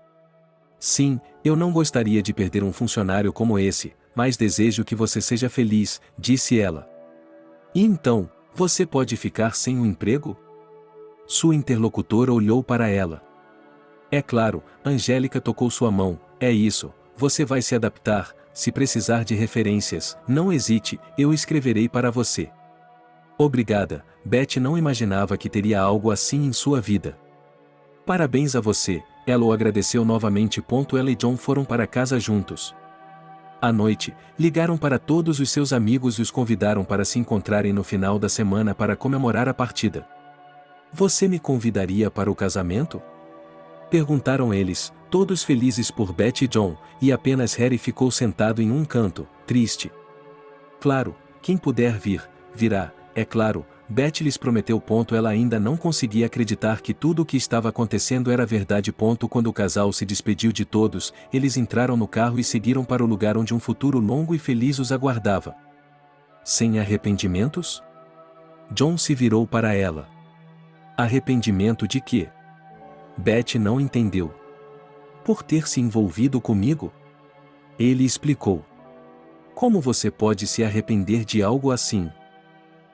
Sim, eu não gostaria de perder um funcionário como esse, mas desejo que você seja feliz, disse ela. E então, você pode ficar sem um emprego? Sua interlocutora olhou para ela. É claro, Angélica tocou sua mão. É isso, você vai se adaptar. Se precisar de referências, não hesite, eu escreverei para você. Obrigada, Beth não imaginava que teria algo assim em sua vida. Parabéns a você, ela o agradeceu novamente. Ela e John foram para casa juntos. À noite, ligaram para todos os seus amigos e os convidaram para se encontrarem no final da semana para comemorar a partida. Você me convidaria para o casamento? Perguntaram eles, todos felizes por Beth e John, e apenas Harry ficou sentado em um canto, triste. Claro, quem puder vir, virá, é claro, Beth lhes prometeu. Ela ainda não conseguia acreditar que tudo o que estava acontecendo era verdade. Quando o casal se despediu de todos, eles entraram no carro e seguiram para o lugar onde um futuro longo e feliz os aguardava. Sem arrependimentos? John se virou para ela. Arrependimento de quê? Beth não entendeu. Por ter se envolvido comigo? Ele explicou. Como você pode se arrepender de algo assim?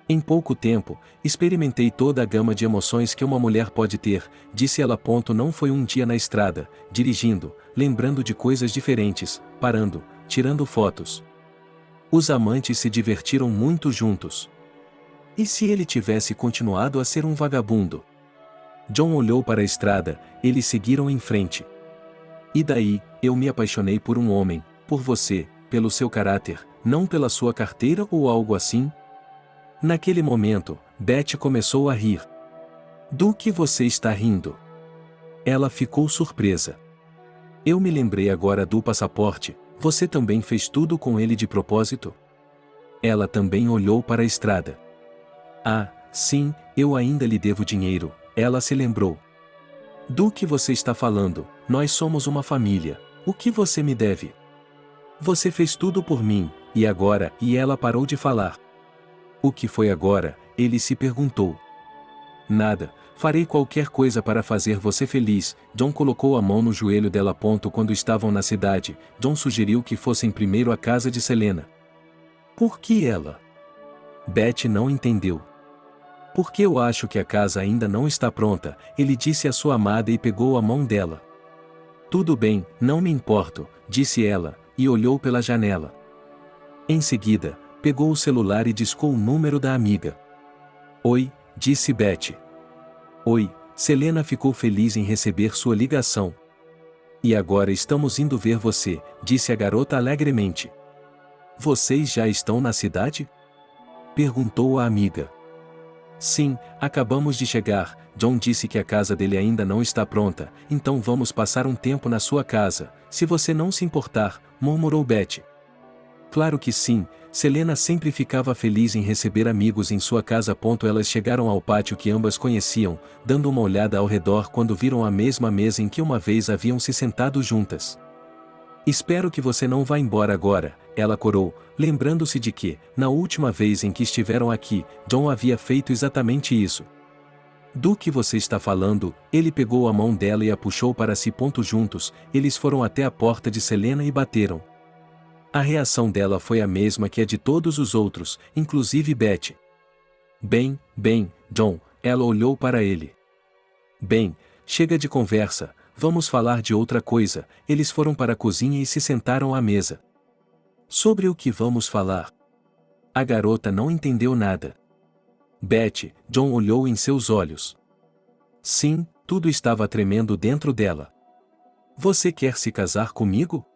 Em pouco tempo, experimentei toda a gama de emoções que uma mulher pode ter, disse ela. Não foi um dia na estrada, dirigindo, lembrando de coisas diferentes, parando, tirando fotos. Os amantes se divertiram muito juntos. E se ele tivesse continuado a ser um vagabundo? John olhou para a estrada, eles seguiram em frente. E daí, eu me apaixonei por um homem, por você, pelo seu caráter, não pela sua carteira ou algo assim? Naquele momento, Beth começou a rir. Do que você está rindo? Ela ficou surpresa. Eu me lembrei agora do passaporte, você também fez tudo com ele de propósito? Ela também olhou para a estrada. Ah, sim, eu ainda lhe devo dinheiro, ela se lembrou. Do que você está falando? Nós somos uma família, o que você me deve? Você fez tudo por mim, e agora? E ela parou de falar. O que foi agora? Ele se perguntou. Nada, farei qualquer coisa para fazer você feliz. John colocou a mão no joelho dela. Quando estavam na cidade, John sugeriu que fossem primeiro à casa de Selena. Por que ela? Beth não entendeu. Porque eu acho que a casa ainda não está pronta, ele disse à sua amada e pegou a mão dela. Tudo bem, não me importo, disse ela, e olhou pela janela. Em seguida, pegou o celular e discou o número da amiga. Oi, disse Beth. Oi, Selena ficou feliz em receber sua ligação. E agora estamos indo ver você, disse a garota alegremente. Vocês já estão na cidade? Perguntou a amiga. Sim, acabamos de chegar. John disse que a casa dele ainda não está pronta, então vamos passar um tempo na sua casa, se você não se importar, murmurou Beth. Claro que sim, Selena sempre ficava feliz em receber amigos em sua casa. Elas chegaram ao pátio que ambas conheciam, dando uma olhada ao redor quando viram a mesma mesa em que uma vez haviam se sentado juntas. Espero que você não vá embora agora, ela corou, lembrando-se de que, na última vez em que estiveram aqui, John havia feito exatamente isso. Do que você está falando? Ele pegou a mão dela e a puxou para si. Juntos, eles foram até a porta de Selena e bateram. A reação dela foi a mesma que a de todos os outros, inclusive Beth. Bem, John, ela olhou para ele. Bem, chega de conversa, vamos falar de outra coisa. Eles foram para a cozinha e se sentaram à mesa. Sobre o que vamos falar? A garota não entendeu nada. Beth, John olhou em seus olhos. Sim, tudo estava tremendo dentro dela. Você quer se casar comigo?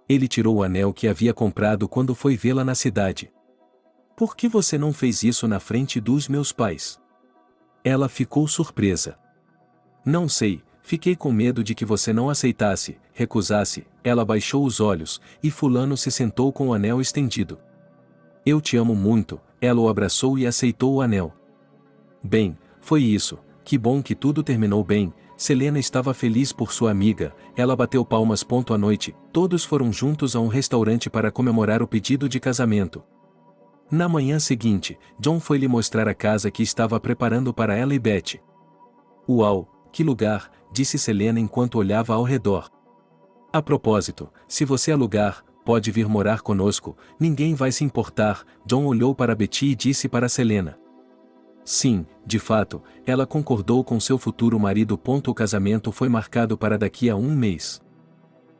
Ele tirou o anel que havia comprado quando foi vê-la na cidade. Por que você não fez isso na frente dos meus pais? Ela ficou surpresa. Não sei, fiquei com medo de que você não aceitasse, recusasse. Ela baixou os olhos, e fulano se sentou com o anel estendido. Eu te amo muito, ela o abraçou e aceitou o anel. Bem, foi isso, que bom que tudo terminou bem. Selena estava feliz por sua amiga, ela bateu palmas. À noite, todos foram juntos a um restaurante para comemorar o pedido de casamento. Na manhã seguinte, John foi lhe mostrar a casa que estava preparando para ela e Beth. Uau, que lugar, disse Selena enquanto olhava ao redor. A propósito, se você alugar, pode vir morar conosco, ninguém vai se importar. John olhou para Betty e disse para Selena. Sim, de fato, ela concordou com seu futuro marido. O casamento foi marcado para daqui a um mês.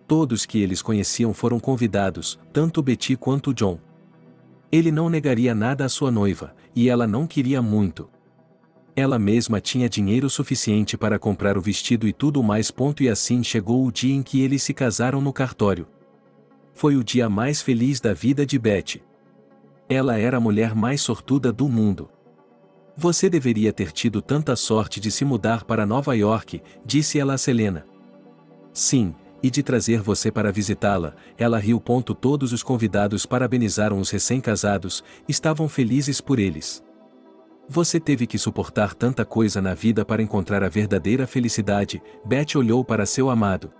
Todos que eles conheciam foram convidados, tanto Betty quanto John. Ele não negaria nada à sua noiva, e ela não queria muito. Ela mesma tinha dinheiro suficiente para comprar o vestido e tudo mais. E assim chegou o dia em que eles se casaram no cartório. Foi o dia mais feliz da vida de Betty. Ela era a mulher mais sortuda do mundo. Você deveria ter tido tanta sorte de se mudar para Nova York, disse ela a Selena. Sim, e de trazer você para visitá-la, ela riu. Todos os convidados parabenizaram os recém-casados, estavam felizes por eles. Você teve que suportar tanta coisa na vida para encontrar a verdadeira felicidade, Betty olhou para seu amado.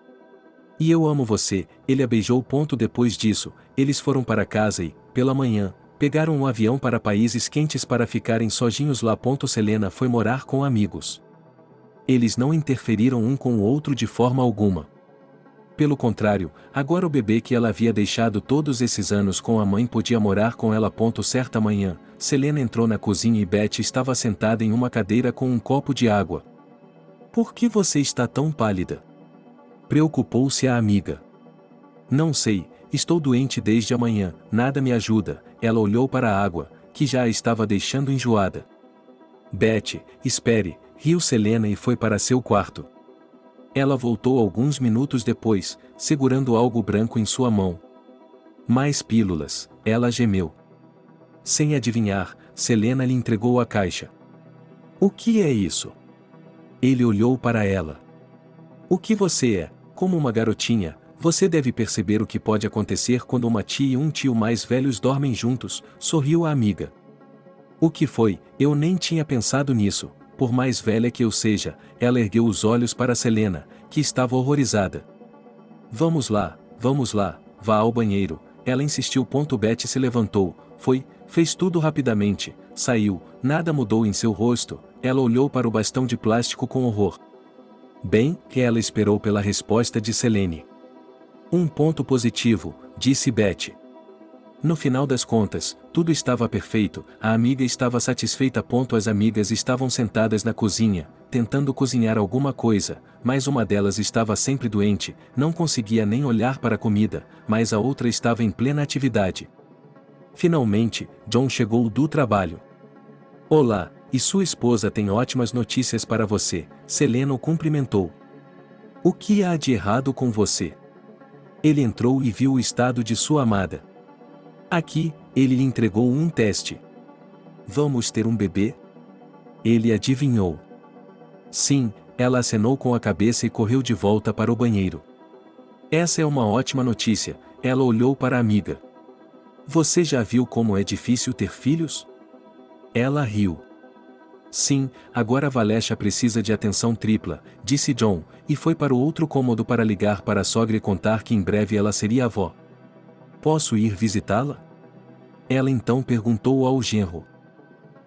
E eu amo você, ele a beijou. Depois disso, eles foram para casa e, pela manhã, pegaram um avião para países quentes para ficarem sozinhos lá. Selena foi morar com amigos. Eles não interferiram um com o outro de forma alguma. Pelo contrário, agora o bebê que ela havia deixado todos esses anos com a mãe podia morar com ela. Certa manhã, Selena entrou na cozinha e Betty estava sentada em uma cadeira com um copo de água. Por que você está tão pálida? Preocupou-se a amiga. Não sei, estou doente desde amanhã, nada me ajuda. Ela olhou para a água, que já a estava deixando enjoada. Betty, espere, riu Selena e foi para seu quarto. Ela voltou alguns minutos depois, segurando algo branco em sua mão. Mais pílulas, ela gemeu. Sem adivinhar, Selena lhe entregou a caixa. O que é isso? Ele olhou para ela. O que você é? Como uma garotinha, você deve perceber o que pode acontecer quando uma tia e um tio mais velhos dormem juntos, sorriu a amiga. O que foi? Eu nem tinha pensado nisso. Por mais velha que eu seja, ela ergueu os olhos para Selena, que estava horrorizada. Vamos lá, vá ao banheiro, ela insistiu. Betty se levantou, fez tudo rapidamente, saiu, nada mudou em seu rosto, ela olhou para o bastão de plástico com horror. Bem, que ela esperou pela resposta de Selene. Um ponto positivo, disse Betty. No final das contas, tudo estava perfeito, a amiga estava satisfeita. As amigas estavam sentadas na cozinha, tentando cozinhar alguma coisa, mas uma delas estava sempre doente, não conseguia nem olhar para a comida, mas a outra estava em plena atividade. Finalmente, John chegou do trabalho. Olá, e sua esposa tem ótimas notícias para você, Selena o cumprimentou. O que há de errado com você? Ele entrou e viu o estado de sua amada. Aqui, ele lhe entregou um teste. Vamos ter um bebê? Ele adivinhou. Sim, ela acenou com a cabeça e correu de volta para o banheiro. Essa é uma ótima notícia, ela olhou para a amiga. Você já viu como é difícil ter filhos? Ela riu. Sim, agora Valesha precisa de atenção tripla, disse John, e foi para o outro cômodo para ligar para a sogra e contar que em breve ela seria avó. Posso ir visitá-la? Ela então perguntou ao genro.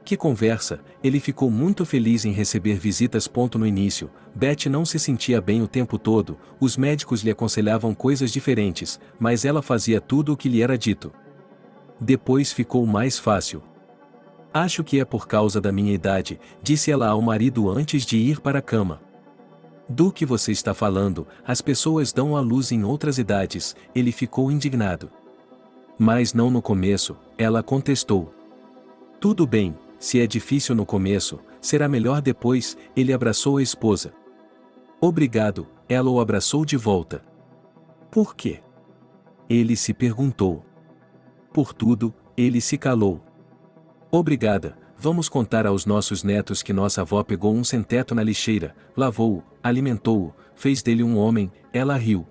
Que conversa, ele ficou muito feliz em receber visitas. No início, Betty não se sentia bem o tempo todo, os médicos lhe aconselhavam coisas diferentes, mas ela fazia tudo o que lhe era dito. Depois ficou mais fácil. Acho que é por causa da minha idade, disse ela ao marido antes de ir para a cama. Do que você está falando, as pessoas dão à luz em outras idades, ele ficou indignado. Mas não no começo, ela contestou. Tudo bem, se é difícil no começo, será melhor depois, ele abraçou a esposa. Obrigado, ela o abraçou de volta. Por quê? Ele se perguntou. Por tudo, ele se calou. Obrigada, vamos contar aos nossos netos que nossa avó pegou um sem-teto na lixeira, lavou-o, alimentou-o, fez dele um homem, ela riu.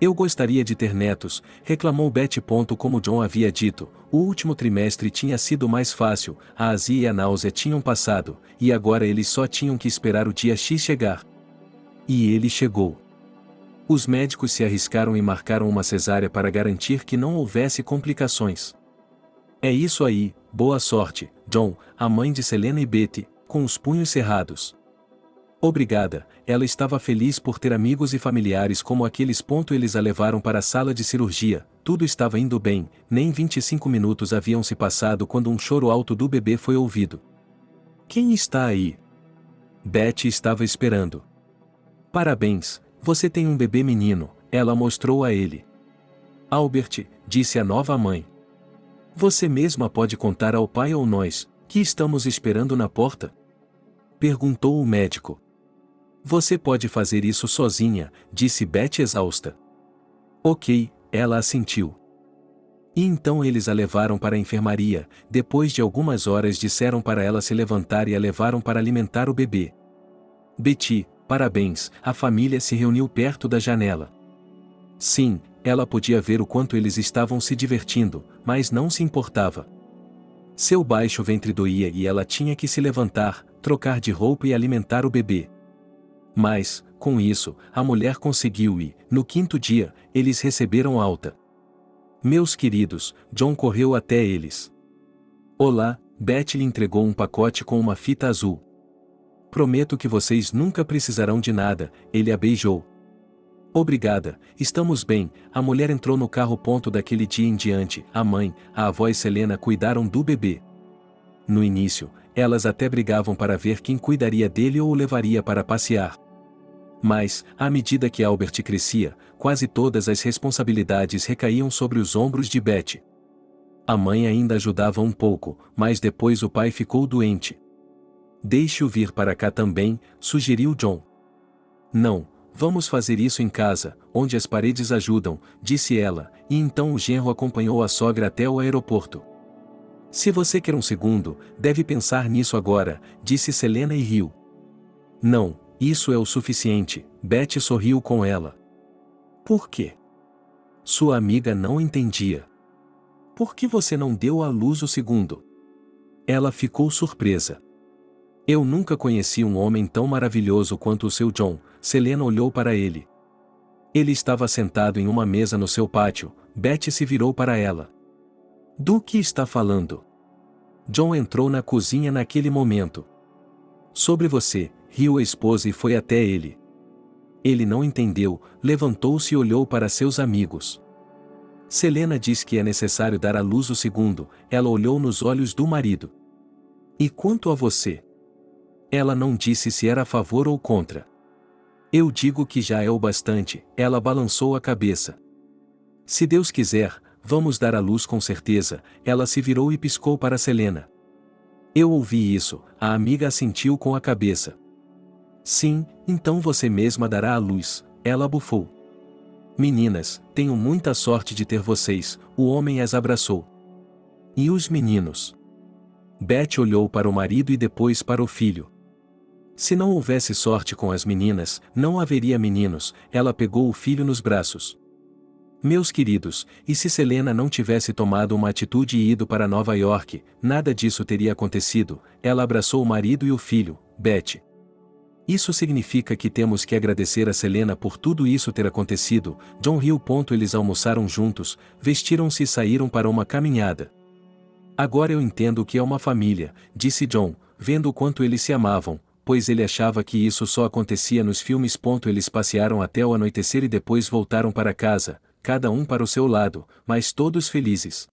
Eu gostaria de ter netos, reclamou Betty. Como John havia dito, o último trimestre tinha sido mais fácil, a azia e a náusea tinham passado, e agora eles só tinham que esperar o dia X chegar. E ele chegou. Os médicos se arriscaram e marcaram uma cesárea para garantir que não houvesse complicações. É isso aí, boa sorte, John, a mãe de Selena e Betty, com os punhos cerrados. Obrigada, ela estava feliz por ter amigos e familiares como aqueles. Eles a levaram para a sala de cirurgia, tudo estava indo bem, nem 25 minutos haviam se passado quando um choro alto do bebê foi ouvido. Quem está aí? Betty estava esperando. Parabéns, você tem um bebê menino, ela mostrou a ele. Albert, disse a nova mãe. Você mesma pode contar ao pai ou nós, que estamos esperando na porta? Perguntou o médico. Você pode fazer isso sozinha, disse Betty exausta. Ok, ela assentiu. E então eles a levaram para a enfermaria, depois de algumas horas disseram para ela se levantar e a levaram para alimentar o bebê. Betty, parabéns, a família se reuniu perto da janela. Sim, ela podia ver o quanto eles estavam se divertindo, mas não se importava. Seu baixo ventre doía e ela tinha que se levantar, trocar de roupa e alimentar o bebê. Mas, com isso, a mulher conseguiu e, no quinto dia, eles receberam alta. Meus queridos, John correu até eles. Olá, Betty lhe entregou um pacote com uma fita azul. Prometo que vocês nunca precisarão de nada, ele a beijou. Obrigada, estamos bem, a mulher entrou no carro. Daquele dia em diante, a mãe, a avó e Selena cuidaram do bebê. No início, elas até brigavam para ver quem cuidaria dele ou o levaria para passear. Mas, à medida que Albert crescia, quase todas as responsabilidades recaíam sobre os ombros de Betty. A mãe ainda ajudava um pouco, mas depois o pai ficou doente. Deixe-o vir para cá também, sugeriu John. Não, vamos fazer isso em casa, onde as paredes ajudam, disse ela, e então o genro acompanhou a sogra até o aeroporto. Se você quer um segundo, deve pensar nisso agora, disse Selena e riu. Não, isso é o suficiente, Betty sorriu com ela. Por quê? Sua amiga não entendia. Por que você não deu à luz o segundo? Ela ficou surpresa. Eu nunca conheci um homem tão maravilhoso quanto o seu John, Selena olhou para ele. Ele estava sentado em uma mesa no seu pátio, Betty se virou para ela. Do que está falando? John entrou na cozinha naquele momento. Sobre você, riu a esposa e foi até ele. Ele não entendeu, levantou-se e olhou para seus amigos. Selena diz que é necessário dar à luz o segundo, ela olhou nos olhos do marido. E quanto a você? Ela não disse se era a favor ou contra. Eu digo que já é o bastante, ela balançou a cabeça. Se Deus quiser, vamos dar à luz com certeza, ela se virou e piscou para Selena. Eu ouvi isso, a amiga assentiu com a cabeça. Sim, então você mesma dará à luz, ela bufou. Meninas, tenho muita sorte de ter vocês, o homem as abraçou. E os meninos? Betty olhou para o marido e depois para o filho. Se não houvesse sorte com as meninas, não haveria meninos, ela pegou o filho nos braços. Meus queridos, e se Selena não tivesse tomado uma atitude e ido para Nova York, nada disso teria acontecido, ela abraçou o marido e o filho, Betty. Isso significa que temos que agradecer a Selena por tudo isso ter acontecido, John riu. Eles almoçaram juntos, vestiram-se e saíram para uma caminhada. Agora eu entendo o que é uma família, disse John, vendo o quanto eles se amavam, pois ele achava que isso só acontecia nos filmes. Eles passearam até o anoitecer e depois voltaram para casa, cada um para o seu lado, mas todos felizes.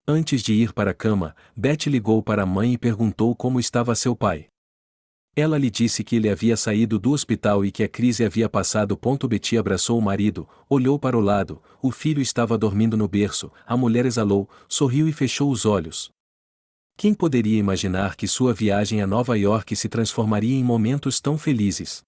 Antes de ir para a cama, Betty ligou para a mãe e perguntou como estava seu pai. Ela lhe disse que ele havia saído do hospital e que a crise havia passado. Betty abraçou o marido, olhou para o lado, o filho estava dormindo no berço, a mulher exalou, sorriu e fechou os olhos. Quem poderia imaginar que sua viagem a Nova York se transformaria em momentos tão felizes?